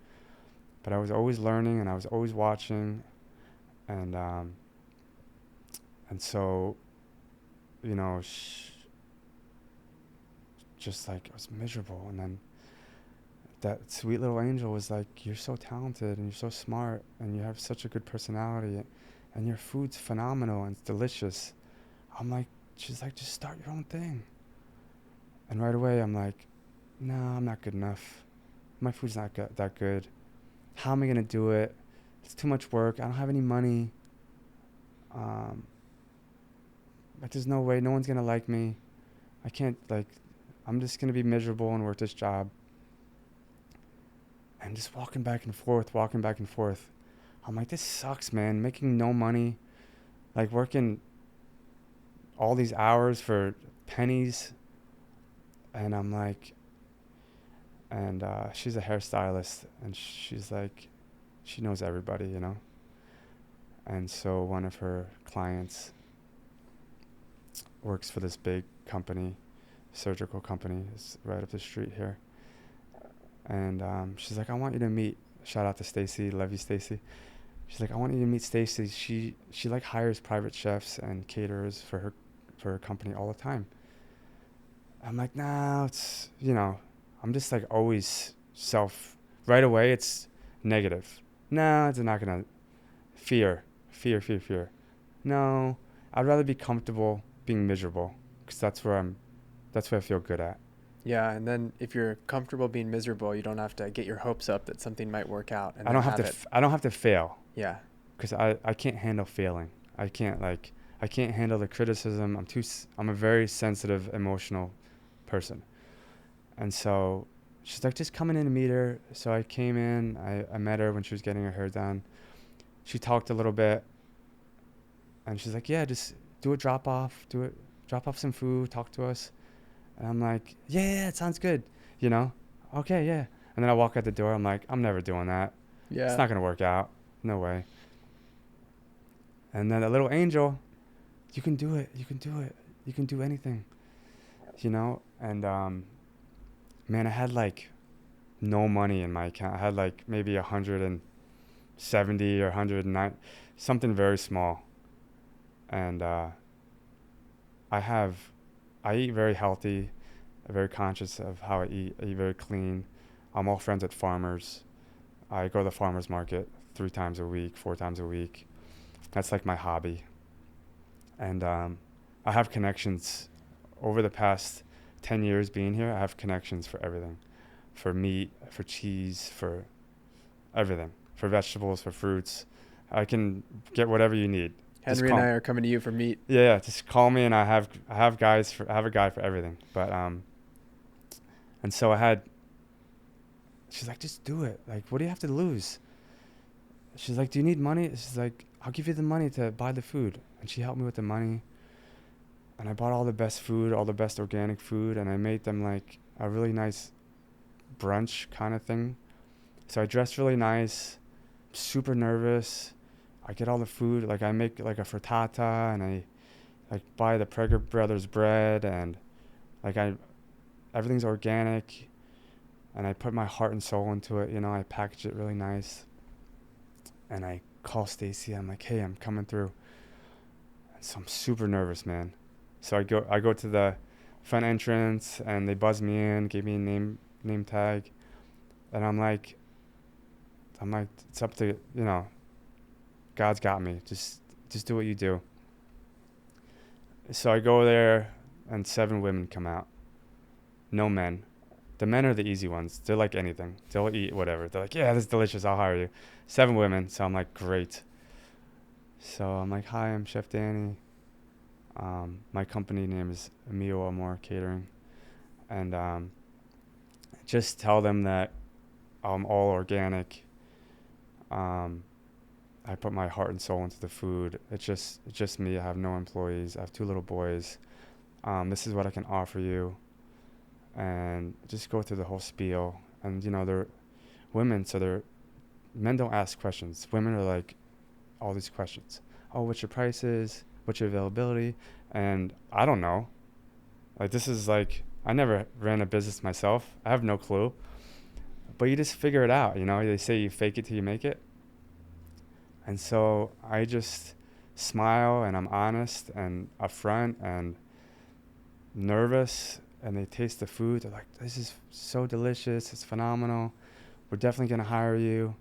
but I was always learning, and I was always watching, and so, you know, just like I was miserable. And then that sweet little angel was like, you're so talented, and you're so smart, and you have such a good personality, and your food's phenomenal and it's delicious. I'm like, she's like, just start your own thing. And right away I'm like, no, I'm not good enough. My food's not that good. How am I gonna do it? It's too much work. I don't have any money. Um, like, there's no way. No one's gonna like me. I can't, like, I'm just gonna be miserable and work this job. And just walking back and forth, walking back and forth. I'm like, this sucks, man. Making no money, like working all these hours for pennies. And I'm like, and she's a hairstylist, and she's like, she knows everybody, you know. And so one of her clients works for this big company, surgical company. It's right up the street here. And she's like, I want you to meet. Shout out to Stacy, love you, Stacy. She's like, I want you to meet Stacy. She like hires private chefs and caterers for her company all the time. I'm like, nah, it's, you know, I'm just like always right away it's negative. No, it's not gonna, fear, fear. No, I'd rather be comfortable being miserable, because that's where I feel good at. Yeah, and then if you're comfortable being miserable, you don't have to get your hopes up that something might work out and I then don't have have to it. I don't have to fail, Yeah. because I can't handle failing. I can't handle the criticism. I'm a very sensitive, emotional person. And so she's like, just coming in to meet her. So I came in, I met her when she was getting her hair done. She talked a little bit, And she's like, yeah, just do a drop off, drop off some food, talk to us. And I'm like, yeah, yeah, it sounds good, you know? Okay, yeah. And then I walk out the door. I'm like, I'm never doing that. It's Yeah. not gonna work out. No way. And then a little angel, you can do it. You can do it. You can do anything, you know? And man, I had like no money in my account. I had like maybe 170 or 109, something very small. And I have, I eat very healthy. I'm very conscious of how I eat. I eat very clean. I'm all friends with farmers. I go to the farmers market 3 times a week, 4 times a week. That's like my hobby. And I have connections over the past 10 years being here. I have connections for everything, for meat, for cheese, for everything, for vegetables, for fruits. I can get whatever you need. Just Henry and I call. are coming to you for meat. Yeah, yeah, just call me and I have a guy for everything. But and so I had she's like, just do it. Like, what do you have to lose? She's like, do you need money? She's like, I'll give you the money to buy the food. And she helped me with the money. And I bought all the best food, all the best organic food. And I made them like a really nice brunch kind of thing. So I dressed really nice, super nervous. I get all the food. Like, I make like a frittata and I like buy the Prager Brothers bread. And like, everything's organic. And I put my heart and soul into it. You know, I package it really nice. And I call Stacy. I'm like, hey, I'm coming through. And so I'm super nervous, man. So I go to the front entrance and they buzz me in, gave me a name tag, and I'm like, it's up to God's got me. Just do what you do. So I go there, and 7 women come out. No men. The men are the easy ones. They're like anything. They'll eat whatever. They're like, yeah, this is delicious. I'll hire you. 7 women. So I'm like, great. So I'm like, hi, I'm Chef Danny. My company name is Emilio Amor Catering. And just tell them that I'm all organic. Um, I put my heart and soul into the food. It's just me. I have no employees. I have 2 little boys. This is what I can offer you. And just go through the whole spiel. And, they're women, so men don't ask questions. Women are like, all these questions. Oh, what's your prices? What's your availability? And I don't know. Like, this is like, I never ran a business myself. I have no clue. But you just figure it out, They say you fake it till you make it. And so I just smile and I'm honest and upfront and nervous. And they taste the food. They're like, this is so delicious. It's phenomenal. We're definitely going to hire you.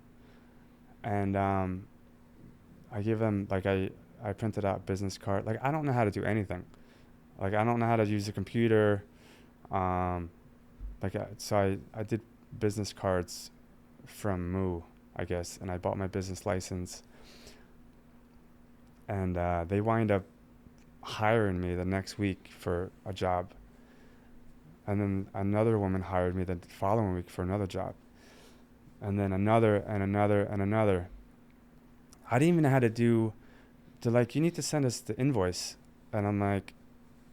And I give them, like, I printed out business card. Like, I don't know how to do anything. Like, I don't know how to use a computer. Um, so I did business cards from Moo, I guess, and I bought my business license. And they wind up hiring me the next week for a job. And then another woman hired me the following week for another job. And then another and another and another. I didn't even know how to do. They're like, you need to send us the invoice. And I'm like,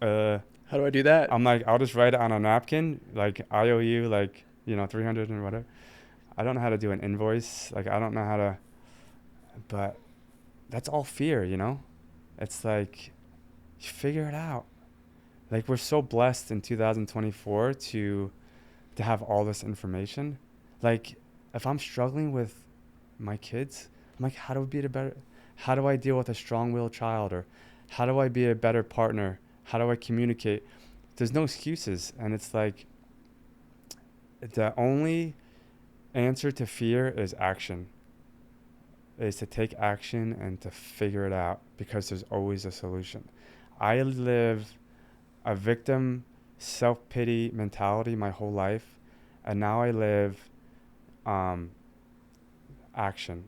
How do I do that? I'm like, I'll just write it on a napkin, like I owe you, like 300 and whatever. I don't know how to do an invoice. Like, I don't know how to. But that's all fear. It's like, you figure it out. Like, we're so blessed in 2024 to have all this information. Like, if I'm struggling with my kids, I'm like, how do I deal with a strong-willed child, or how do I be a better partner? How do I communicate? There's no excuses. And it's like, the only answer to fear is action, is to take action and to figure it out, because there's always a solution. I live a victim self-pity mentality my whole life, and now I live action.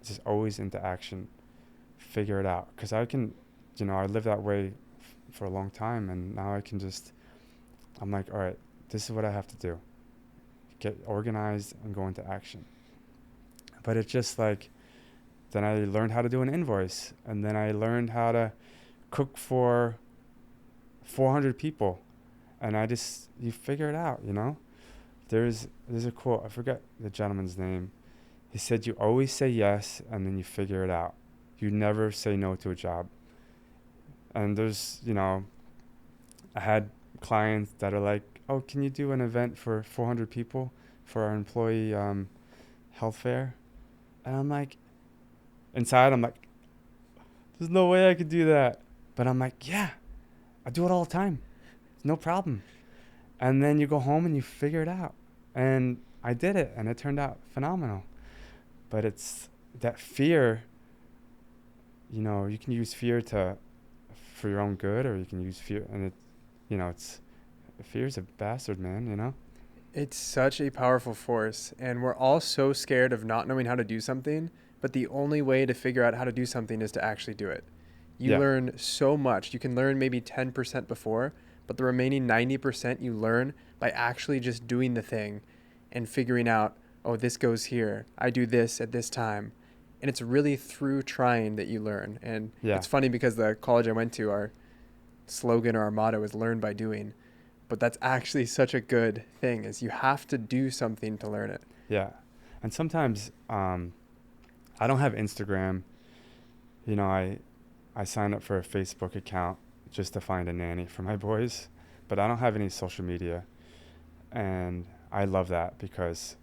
Just always into action. Figure it out, because I can, I lived that way for a long time, and now I'm like, all right, this is what I have to do. Get organized and go into action. But it's just like, Then I learned how to do an invoice, and then I learned how to cook for 400 people, and you figure it out, you know. There's a quote, I forget the gentleman's name. He said, you always say yes and then you figure it out. You never say no to a job. And I had clients that are like, oh, can you do an event for 400 people for our employee health fair? And I'm like, inside, I'm like, there's no way I could do that. But I'm like, yeah, I do it all the time. It's no problem. And then you go home and you figure it out. And I did it, and it turned out phenomenal. But it's that fear, you can use fear for your own good, or you can use fear, and it's fear's a bastard, man. It's such a powerful force, and we're all so scared of not knowing how to do something, but the only way to figure out how to do something is to actually do it. You Yeah, learn so much. You can learn maybe 10% before, but the remaining 90% you learn by actually just doing the thing and figuring out, oh, this goes here. I do this at this time. And it's really through trying that you learn. And yeah, it's funny because the college I went to, our slogan or our motto is learn by doing. But that's actually such a good thing is you have to do something to learn it. yeah. And sometimes I don't have Instagram. I signed up for a Facebook account just to find a nanny for my boys, but I don't have any social media. And I love that because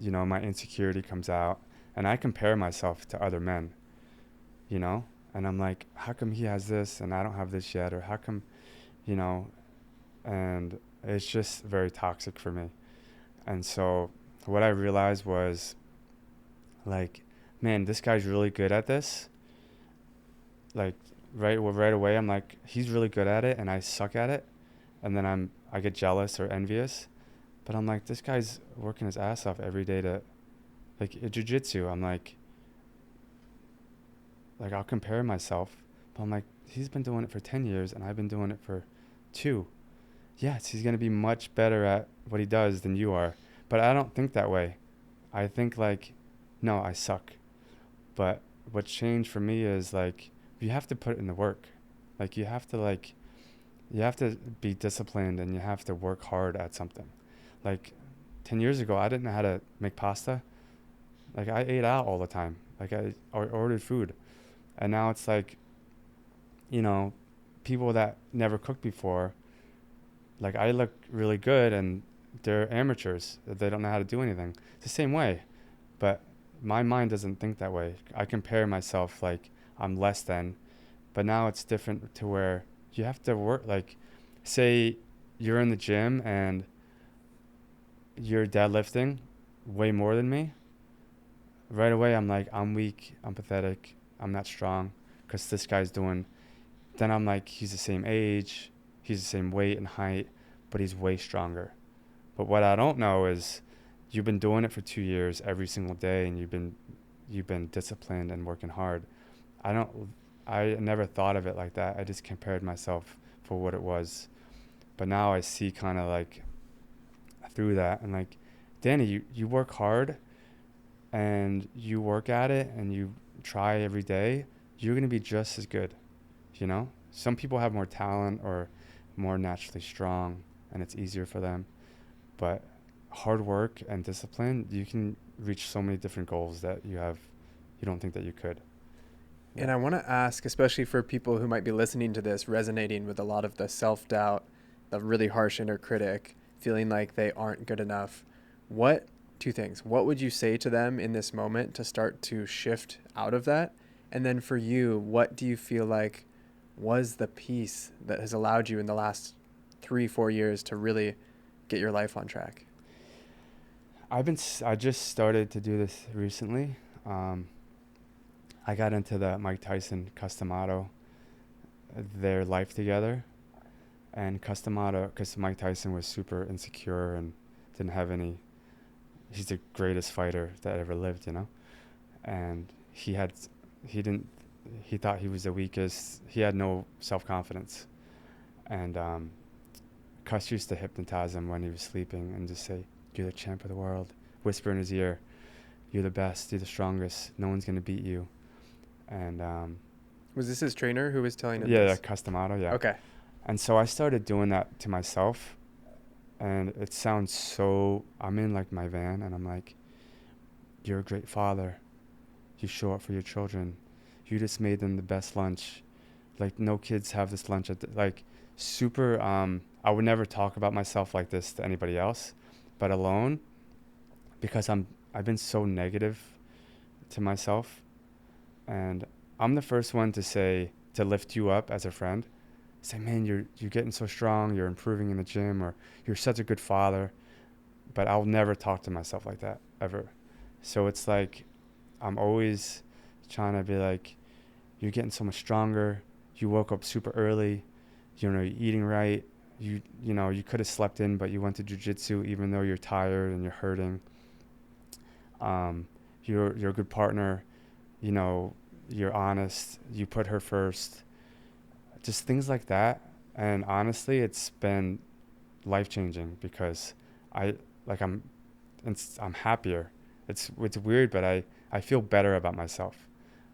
my insecurity comes out, and I compare myself to other men, you know? And I'm like, how come he has this and I don't have this yet? Or how come, you know, and it's just very toxic for me. And so what I realized was like, man, this guy's really good at this. Like right away, I'm like, he's really good at it and I suck at it. And then I get jealous or envious. But I'm like, this guy's working his ass off every day to, like, jujitsu. I'm like I'll compare myself, but I'm like, he's been doing it for 10 years and I've been doing it for 2. Yes, he's going to be much better at what he does than you are. But I don't think that way. I think like, no, I suck. But what changed for me is like, you have to put in the work. Like you have to be disciplined and you have to work hard at something. Like 10 years ago, I didn't know how to make pasta. Like I ate out all the time. Like I ordered food. And now it's like, you know, people that never cooked before, like I look really good and they're amateurs. They don't know how to do anything. It's the same way. But my mind doesn't think that way. I compare myself like I'm less than. But now it's different to where you have to work. Like, say you're in the gym and you're deadlifting way more than me. Right away, I'm like, I'm weak. I'm pathetic. I'm not strong because this guy's doing. Then I'm like, he's the same age. He's the same weight and height, but he's way stronger. But what I don't know is you've been doing it for 2 years every single day and you've been disciplined and working hard. I don't I never thought of it like that. I just compared myself for what it was. But now I see kind of like through that and like, Danny, you work hard and you work at it and you try every day, you're going to be just as good, you know? Some people have more talent or more naturally strong and it's easier for them. But hard work and discipline, you can reach so many different goals that you don't think that you could. And Yeah. I want to ask, especially for people who might be listening to this, resonating with a lot of the self doubt, the really harsh inner critic, feeling like they aren't good enough. What, two things, what would you say to them in this moment to start to shift out of that? And then for you, what do you feel like was the piece that has allowed you in the last 3, 4 years to really get your life on track? I just started to do this recently. Um, I got into the Mike Tyson Custom Auto, their life together, and Custom Auto because Mike Tyson was super insecure and didn't have any. He's the greatest fighter that ever lived, you know, and he didn't, he thought he was the weakest. He had no self confidence, and Cuss used to hypnotize him when he was sleeping and just say, "You're the champ of the world," whisper in his ear, you're the best, you're the strongest, no one's gonna beat you. And Was this his trainer who was telling him yeah, yeah, this? Customato, yeah. Okay. And so I started doing that to myself, and it sounds so. I'm in like my van, and I'm like, "You're a great father. You show up for your children. You just made them the best lunch. Like no kids have this lunch at like super. I would never talk about myself like this to anybody else, but alone, because I've been so negative to myself, and I'm the first one to say to lift you up as a friend. Say, man, you're getting so strong. You're improving in the gym, or you're such a good father. But I'll never talk to myself like that ever. So it's like I'm always trying to be like, you're getting so much stronger. You woke up super early. You know, you're eating right. You know, you could have slept in, but you went to jujitsu even though you're tired and you're hurting. Um, you're a good partner. You know, you're honest. You put her first. Just things like that. And honestly, it's been life changing because I like I'm happier. It's weird, but I feel better about myself.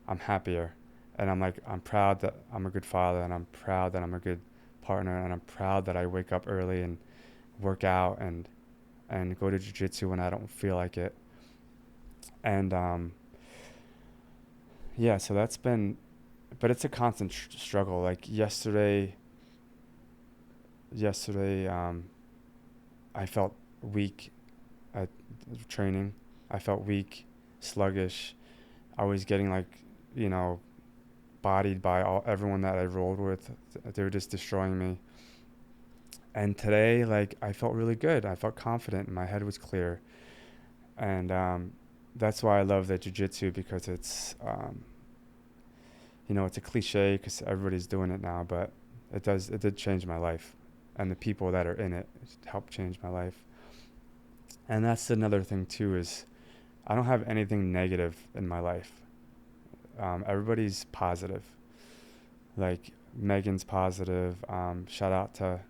I'm happier, and I'm proud that I'm a good father, and I'm proud that I'm a good partner, and I'm proud that I wake up early and work out and go to jiu-jitsu when I don't feel like it. And yeah, so that's been, but it's a constant struggle. Like yesterday I felt weak at training. I felt weak, sluggish. I was getting like, you know, bodied by everyone that I rolled with. They were just destroying me. And today, like, I felt really good. I felt confident. My head was clear, and that's why I love the jujitsu because you know, it's a cliche because everybody's doing it now, but it did change my life, and the people that are in it helped change my life. And that's another thing too is I don't have anything negative in my life. Everybody's positive. Like Megan's positive. Shout out to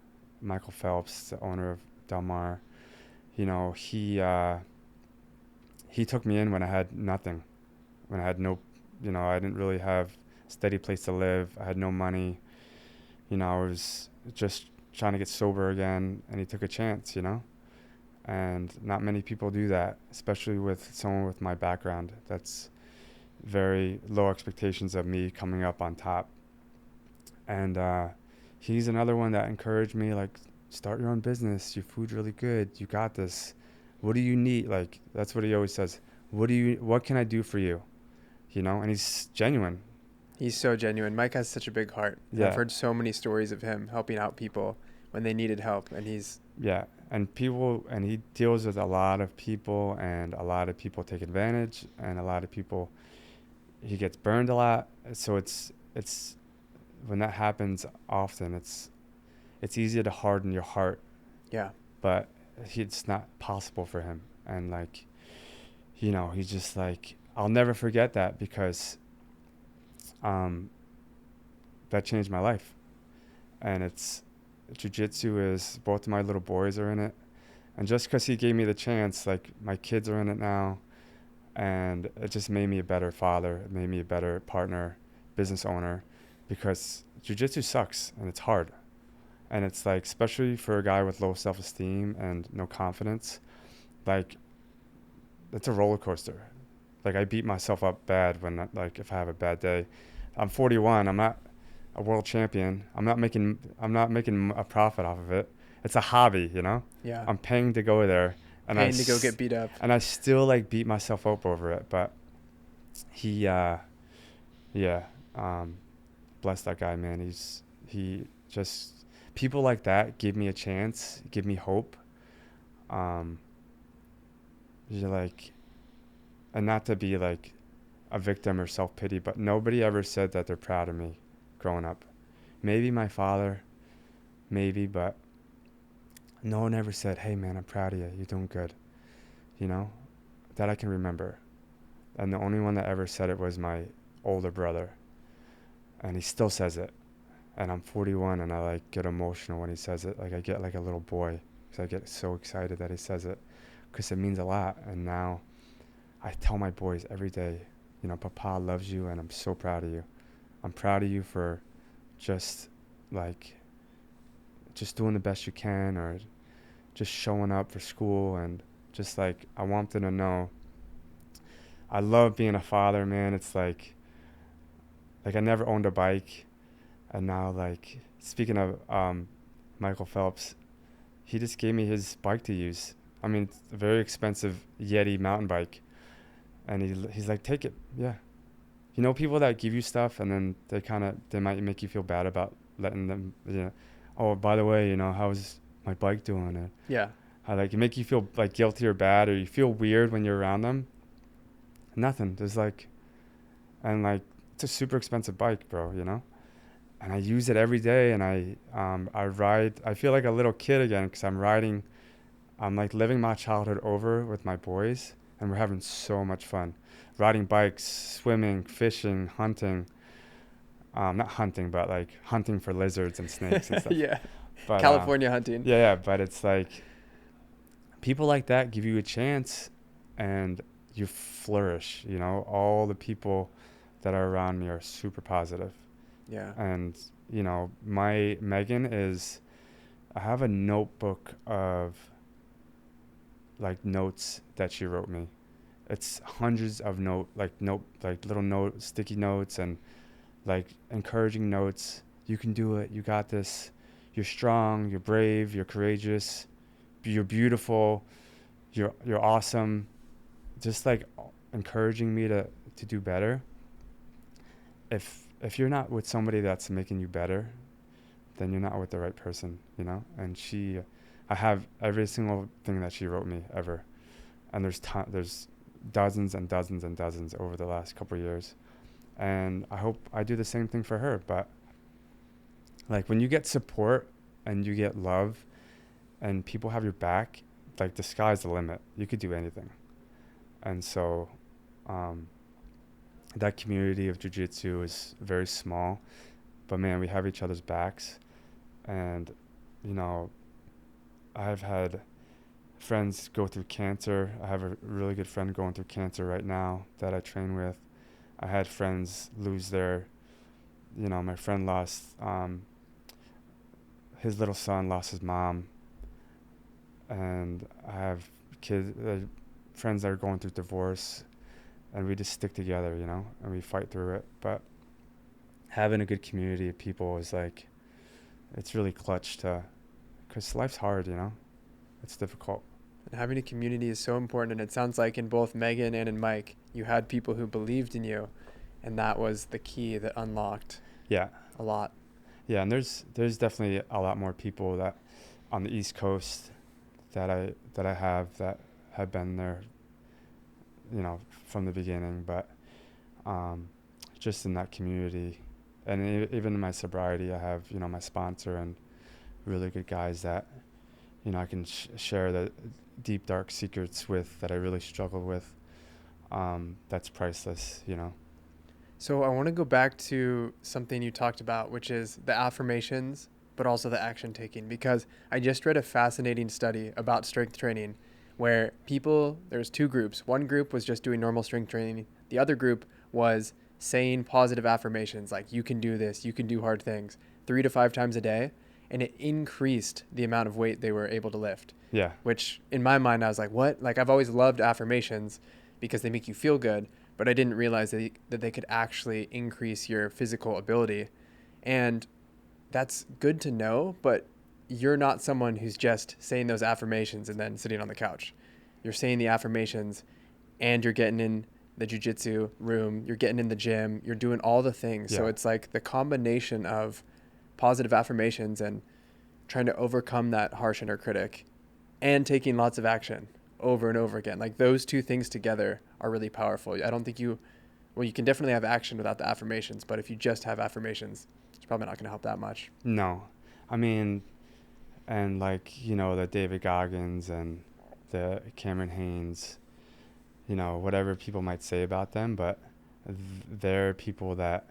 Michael Phelps, the owner of Del Mar. You know, he took me in when I had nothing, when I had no, you know, I didn't really have a steady place to live. I had no money. You know, I was just trying to get sober again, and he took a chance. You know, and not many people do that, especially with someone with my background. That's very low expectations of me coming up on top. And he's another one that encouraged me, like, start your own business. Your food's really good. You got this. What do you need? Like, that's what he always says. What can I do for you? You know, and he's genuine. He's so genuine. Mike has such a big heart. And I've Yeah. heard so many stories of him helping out people when they needed help. And he's, Yeah. And he deals with a lot of people, and a lot of people take advantage, and a lot of people, he gets burned a lot. So it's, when that happens often, it's easier to harden your heart, yeah, but it's not possible for him. And like, you know, he's just like, I'll never forget that because um, that changed my life. And it's jujitsu is both of my little boys are in it, and just because he gave me the chance, like my kids are in it now, and it just made me a better father. It made me a better partner, business owner, because jujitsu sucks and it's hard. And it's like, especially for a guy with low self-esteem and no confidence, like it's a roller coaster. Like I beat myself up bad when, like, if I have a bad day. I'm 41. I'm not a world champion. I'm not making a profit off of it. It's a hobby, you know. yeah. I'm paying to go there, and Paying to go get beat up. I still like beat myself up over it. But he, yeah, um, bless that guy, man. He just, people like that give me a chance, give me hope. Um, you're like, and not to be like a victim or self pity, but nobody ever said that they're proud of me growing up. Maybe my father, maybe, but no one ever said, "Hey, man, I'm proud of you. You're doing good." You know, that I can remember. And the only one that ever said it was my older brother, and he still says it. And I'm 41, and I like get emotional when he says it. Like I get like a little boy because I get so excited that he says it because it means a lot. And now I tell my boys every day, you know, Papa loves you and I'm so proud of you. I'm proud of you for just like just doing the best you can, or just showing up for school, and just like I want them to know I love being a father, man. It's like I never owned a bike, and now like speaking of Michael Phelps, he just gave me his bike to use. I mean, it's a very expensive Yeti mountain bike, and he's like, take it, yeah. You know, people that give you stuff and then they might make you feel bad about letting them, you know, oh, by the way, you know, how's my bike doing? And Yeah. how like it make you feel like guilty or bad, or you feel weird when you're around them. Nothing. There's like, and like it's a super expensive bike, bro, you know? And I use it every day, and I ride. I feel like a little kid again because I'm riding. I'm like living my childhood over with my boys, and we're having so much fun, riding bikes, swimming, fishing, hunting. Not hunting, but like hunting for lizards and snakes and stuff. Yeah. But California hunting. yeah, yeah. But it's like people like that give you a chance, and you flourish. You know, all the people that are around me are super positive. Yeah. And you know, my Megan is, I have a notebook of like notes that she wrote me. It's hundreds of like little note sticky notes, and like encouraging notes. You can do it, you got this, you're strong, you're brave, you're courageous, you're beautiful, you're awesome. Just like encouraging me to do better. If you're not with somebody that's making you better, then you're not with the right person, you know? And I have every single thing that she wrote me ever. And there's dozens and dozens and dozens over the last couple of years. And I hope I do the same thing for her. But like when you get support and you get love and people have your back, like the sky's the limit. You could do anything. And so, um, that community of jiu-jitsu is very small, but man, we have each other's backs. And you know, I've had friends go through cancer. I have a really good friend going through cancer right now that I train with. I had friends lose their, you know, my friend lost, his little son lost his mom. And I have friends that are going through divorce, and we just stick together, you know, and we fight through it. But having a good community of people is like, it's really clutch because life's hard, you know, it's difficult. And having a community is so important. And it sounds like in both Megan and in Mike, you had people who believed in you. And that was the key that unlocked Yeah. a lot. Yeah. And there's definitely a lot more people that on the East Coast that I have been there, you know, from the beginning, but just in that community, and even in my sobriety, I have, you know, my sponsor and really good guys that, you know, I can share the deep dark secrets with that I really struggle with. That's priceless, you know. So I want to go back to something you talked about, which is the affirmations, but also the action taking, because I just read a fascinating study about strength training where there's two groups. One group was just doing normal strength training. The other group was saying positive affirmations like, you can do this, you can do hard things, 3 to 5 times a day. And it increased the amount of weight they were able to lift. Yeah. Which in my mind, I was like, what? Like, I've always loved affirmations because they make you feel good, but I didn't realize that they could actually increase your physical ability. And that's good to know, but you're not someone who's just saying those affirmations and then sitting on the couch. You're saying the affirmations and you're getting in the jiu-jitsu room, you're getting in the gym, you're doing all the things. Yeah. So it's like the combination of positive affirmations and trying to overcome that harsh inner critic and taking lots of action over and over again. Like those two things together are really powerful. I don't think you can definitely have action without the affirmations, but if you just have affirmations, it's probably not going to help that much. No. I mean, and like, you know, the David Goggins and the Cameron Haynes, you know, whatever people might say about them, but they're people that,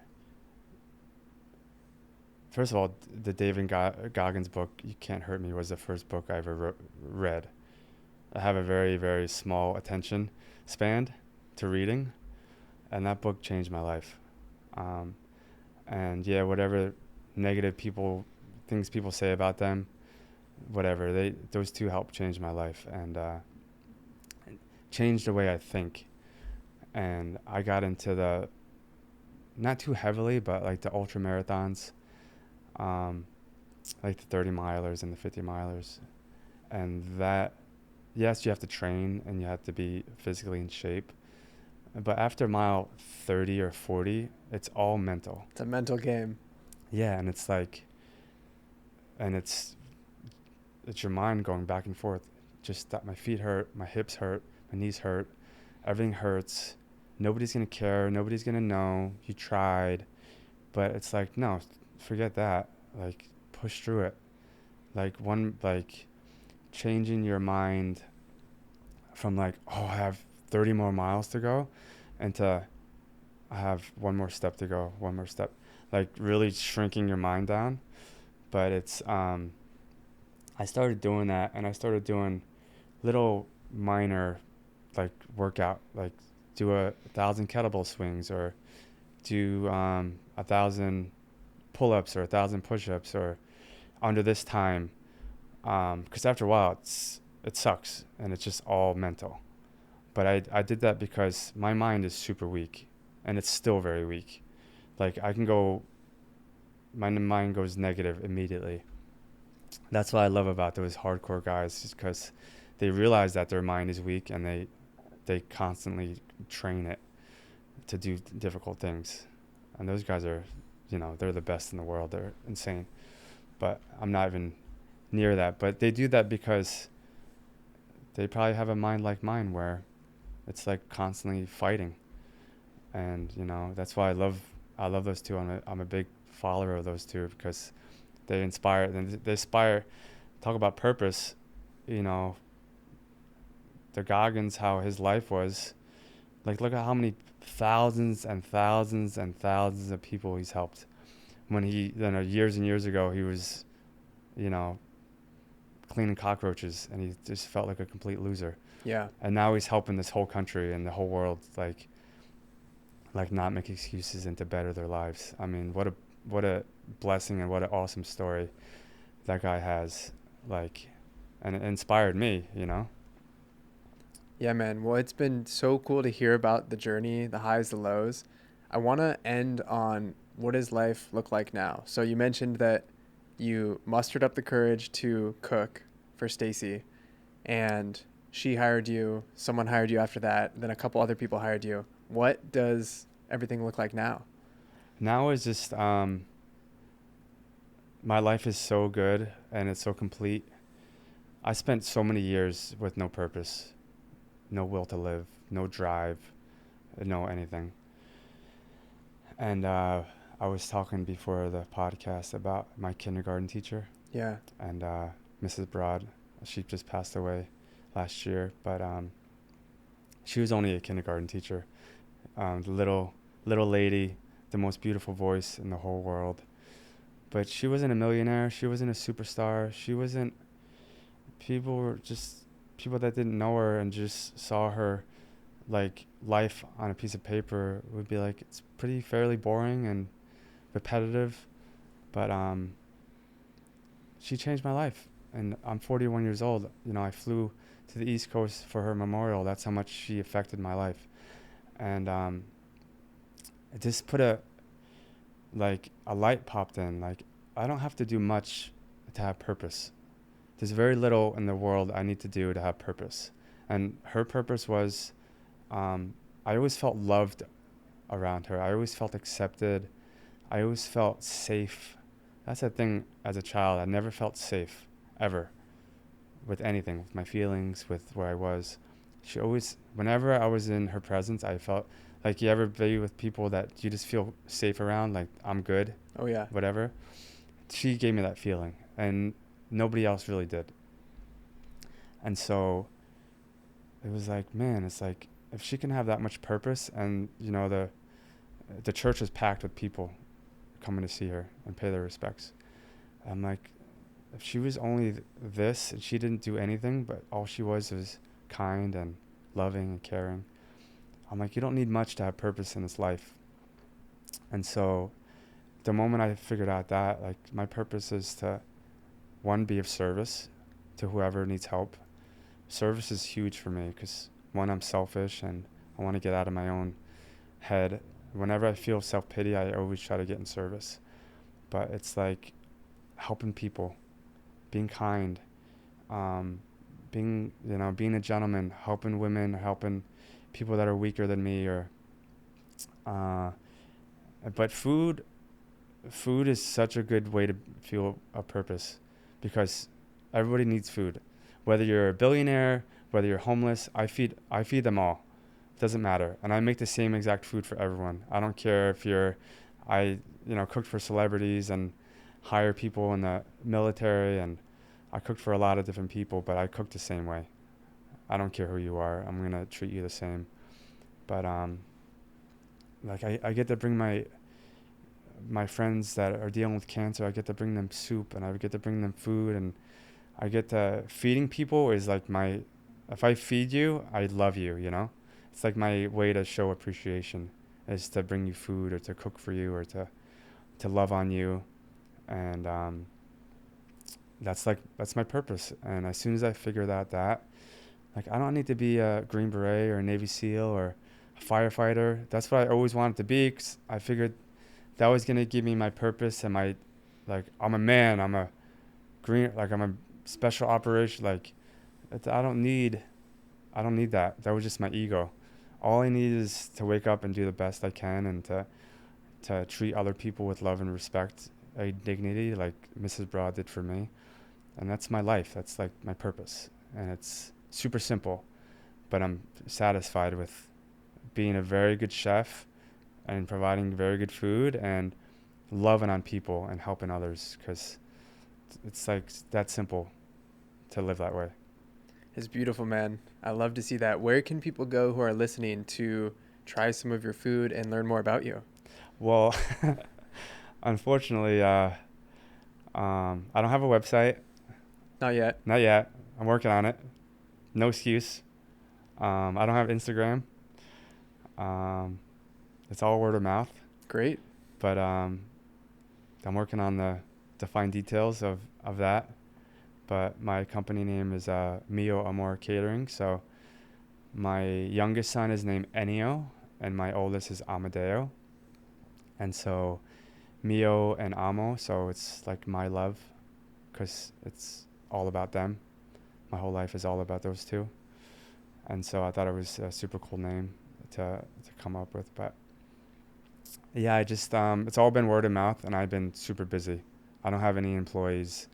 first of all, the David Goggins book, You Can't Hurt Me, was the first book I ever read. I have a very, very small attention span, to reading, and that book changed my life. Um, and yeah, whatever negative things people say about them, whatever, those two helped change my life and change the way I think. And I got into the, not too heavily, but like the ultra marathons, um, like the 30 milers and the 50 milers. And that, yes, you have to train and you have to be physically in shape. But after mile 30 or 40, it's all mental. It's a mental game. Yeah, and it's like, and it's your mind going back and forth. Just that my feet hurt, my hips hurt, my knees hurt, everything hurts. Nobody's gonna care. Nobody's gonna know you tried. But it's like, no, forget that. Like, push through it. Like changing your mind from like, oh, I have 30 more miles to go, and to I have one more step to go, one more step. Like really shrinking your mind down. But it's I started doing that, and I started doing little minor like workout, like do 1,000 kettlebell swings, or do 1,000 pull-ups or 1,000 push-ups, or under this time, because after a while it sucks and it's just all mental. But I did that because my mind is super weak, and it's still very weak. Like I can go, my mind goes negative immediately. That's what I love about those hardcore guys, is because they realize that their mind is weak, and they constantly train it to do difficult things. And those guys are, they're the best in the world. They're insane. But I'm not even near that. But they do that because they probably have a mind like mine, where it's like constantly fighting. And that's why I love those two. I'm a big follower of those two, because they inspire, and they inspire. Talk about purpose. The Goggins, how his life was. Like, look at how many thousands and thousands and thousands of people he's helped. When he, years and years ago, he was, cleaning cockroaches, and he just felt like a complete loser. Yeah. And now he's helping this whole country and the whole world, like not make excuses and to better their lives. I mean, what a blessing, and what an awesome story that guy has. Like, and it inspired me. Yeah, man. Well, it's been so cool to hear about the journey, the highs, the lows. I want to end on, what does life look like now? So you mentioned that you mustered up the courage to cook for Stacy, and she hired you, someone hired you after that, then a couple other people hired you. What does everything look like now? Now is just my life is so good, and it's so complete. I spent so many years with no purpose, no will to live, no drive, no anything. And I was talking before the podcast about my kindergarten teacher, Yeah. and Mrs. Broad. She just passed away last year, but she was only a kindergarten teacher. The little lady, the most beautiful voice in the whole world. But she wasn't a millionaire. She wasn't a superstar. She wasn't. People were just people that didn't know her and just saw her like life on a piece of paper would be like, it's pretty fairly boring and repetitive. But she changed my life, and I'm 41 years old. I flew to the East Coast for her memorial. That's how much she affected my life. And it just put a light popped in. Like, I don't have to do much to have purpose. There's very little in the world I need to do to have purpose. And her purpose was, I always felt loved around her. I always felt accepted. I always felt safe. That's the thing. As a child, I never felt safe, ever, with anything, with my feelings, with where I was. She always, whenever I was in her presence, I felt like, you ever be with people that you just feel safe around, like, I'm good, Oh, yeah. whatever. She gave me that feeling, and nobody else really did. And so it was like, man, it's like, if she can have that much purpose, and the church was packed with people coming to see her and pay their respects. I'm like, if she was only this, and she didn't do anything, but all she was kind and loving and caring, I'm like, you don't need much to have purpose in this life. And so the moment I figured out that, like, my purpose is to, one, be of service to whoever needs help. Service is huge for me because, one, I'm selfish and I want to get out of my own head. Whenever I feel self-pity, I always try to get in service. But it's like helping people, being kind, um, being a gentleman, helping women, helping people that are weaker than me, or uh, but food is such a good way to feel a purpose, because everybody needs food. Whether you're a billionaire, whether you're homeless, I feed them all. It doesn't matter. And I make the same exact food for everyone. I don't care if I cooked for celebrities and hire people in the military, and I cooked for a lot of different people, but I cook the same way. I don't care who you are. I'm going to treat you the same. But like I get to bring my friends that are dealing with cancer, I get to bring them soup, and I get to bring them food, and I get to feeding people is like if I feed you, I love you, you know? It's like my way to show appreciation is to bring you food or to cook for you or to love on you. And that's my purpose. And as soon as I figured out that, like, I don't need to be a Green Beret or a Navy SEAL or a firefighter. That's what I always wanted to be, 'cause I figured that was going to give me my purpose and like, I'm a man, I'm a special operation. Like, I don't need that. That was just my ego. All I need is to wake up and do the best I can, and to treat other people with love and respect, a dignity, like Mrs. Broad did for me. And that's my life. That's like my purpose. And it's super simple, but I'm satisfied with being a very good chef and providing very good food and loving on people and helping others, because it's like that simple to live that way. It's beautiful, man. I love to see that. Where can people go who are listening to try some of your food and learn more about you? Well, unfortunately, I don't have a website. Not yet. Not yet. I'm working on it. No excuse. I don't have Instagram. Um, it's all word of mouth. Great. But I'm working on the fine details of that. But my company name is Mio Amor Catering. So my youngest son is named Ennio, and my oldest is Amadeo. And so Mio and Amo, so it's like my love, because it's all about them. My whole life is all about those two. And so I thought it was a super cool name to come up with. But yeah, I just it's all been word of mouth, and I've been super busy. I don't have any employees.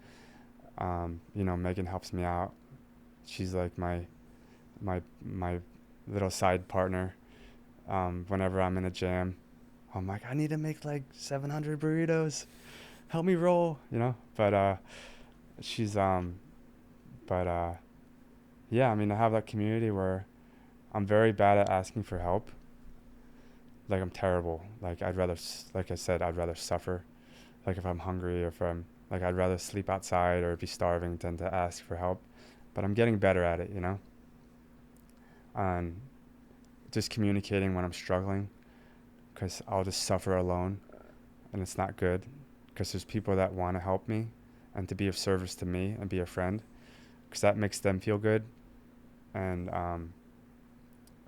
Megan helps me out. She's like my little side partner. Whenever I'm in a jam, I'm like, I need to make like 700 burritos. Help me roll, you know. But she's but yeah, I mean, I have that community where I'm very bad at asking for help. Like, I'm terrible. Like, like I said, I'd rather suffer. Like, if I'm hungry, or if I'd rather sleep outside or be starving than to ask for help. But I'm getting better at it, you know? And just communicating when I'm struggling, because I'll just suffer alone, and it's not good, because there's people that want to help me and to be of service to me and be a friend, because that makes them feel good. And I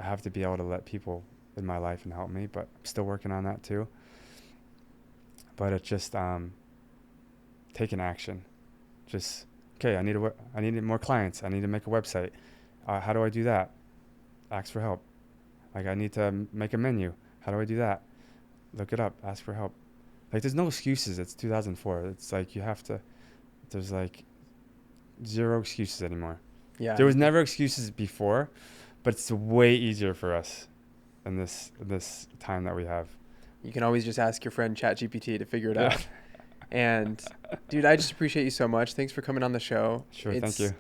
have to be able to let people in my life and help me, but I'm still working on that too. But it's just taking action. Just, okay, I need more clients. I need to make a website. How do I do that? Ask for help. Like, I need to make a menu. How do I do that? Look it up. Ask for help. Like, there's no excuses. It's 2004. It's like there's like zero excuses anymore. Yeah. There was never excuses before, but it's way easier for us in this time that we have. You can always just ask your friend ChatGPT to figure it Yeah. out. And dude, I just appreciate you so much. Thanks for coming on the show. Sure, It's thank you.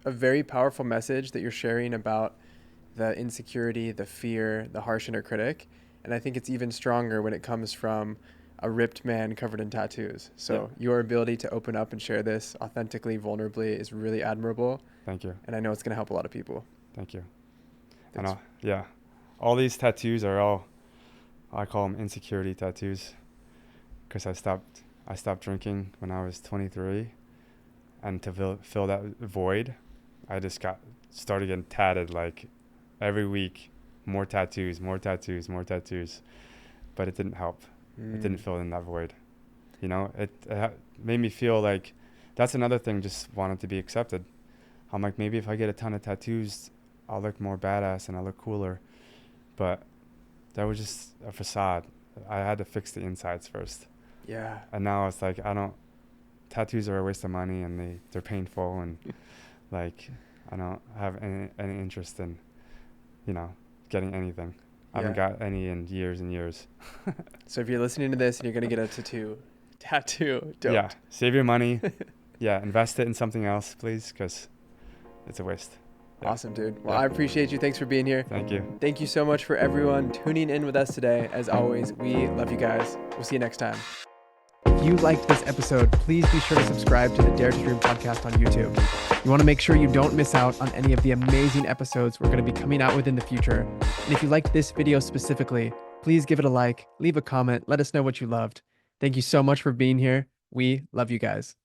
a very powerful message that you're sharing about the insecurity, the fear, the harsh inner critic. And I think it's even stronger when it comes from a ripped man covered in tattoos. So your ability to open up and share this authentically, vulnerably is really admirable. Thank you. And I know it's going to help a lot of people. Thank you. Thanks. Yeah. all these tattoos are all, I call them insecurity tattoos, because I stopped drinking when I was 23, and to fill that void, I just started getting tatted like every week, more tattoos, more tattoos, more tattoos, but it didn't help. It didn't fill in that void. It made me feel like that's another thing. Just wanted to be accepted. I'm like, maybe if I get a ton of tattoos, I'll look more badass and I'll look cooler. But that was just a facade. I had to fix the insides first. Yeah. And now it's like, tattoos are a waste of money, and they're painful, and like, I don't have any interest in, getting anything. I haven't got any in years and years. So if you're listening to this and you're going to get a tattoo, don't. Yeah. Save your money. Yeah. Invest it in something else, please, because it's a waste. Yeah. Awesome, dude. Well, I appreciate you. Thanks for being here. Thank you. Thank you so much for everyone tuning in with us today. As always, we love you guys. We'll see you next time. If you liked this episode, please be sure to subscribe to the Dare to Dream podcast on YouTube. You want to make sure you don't miss out on any of the amazing episodes we're going to be coming out with in the future. And if you liked this video specifically, please give it a like, leave a comment, let us know what you loved. Thank you so much for being here. We love you guys.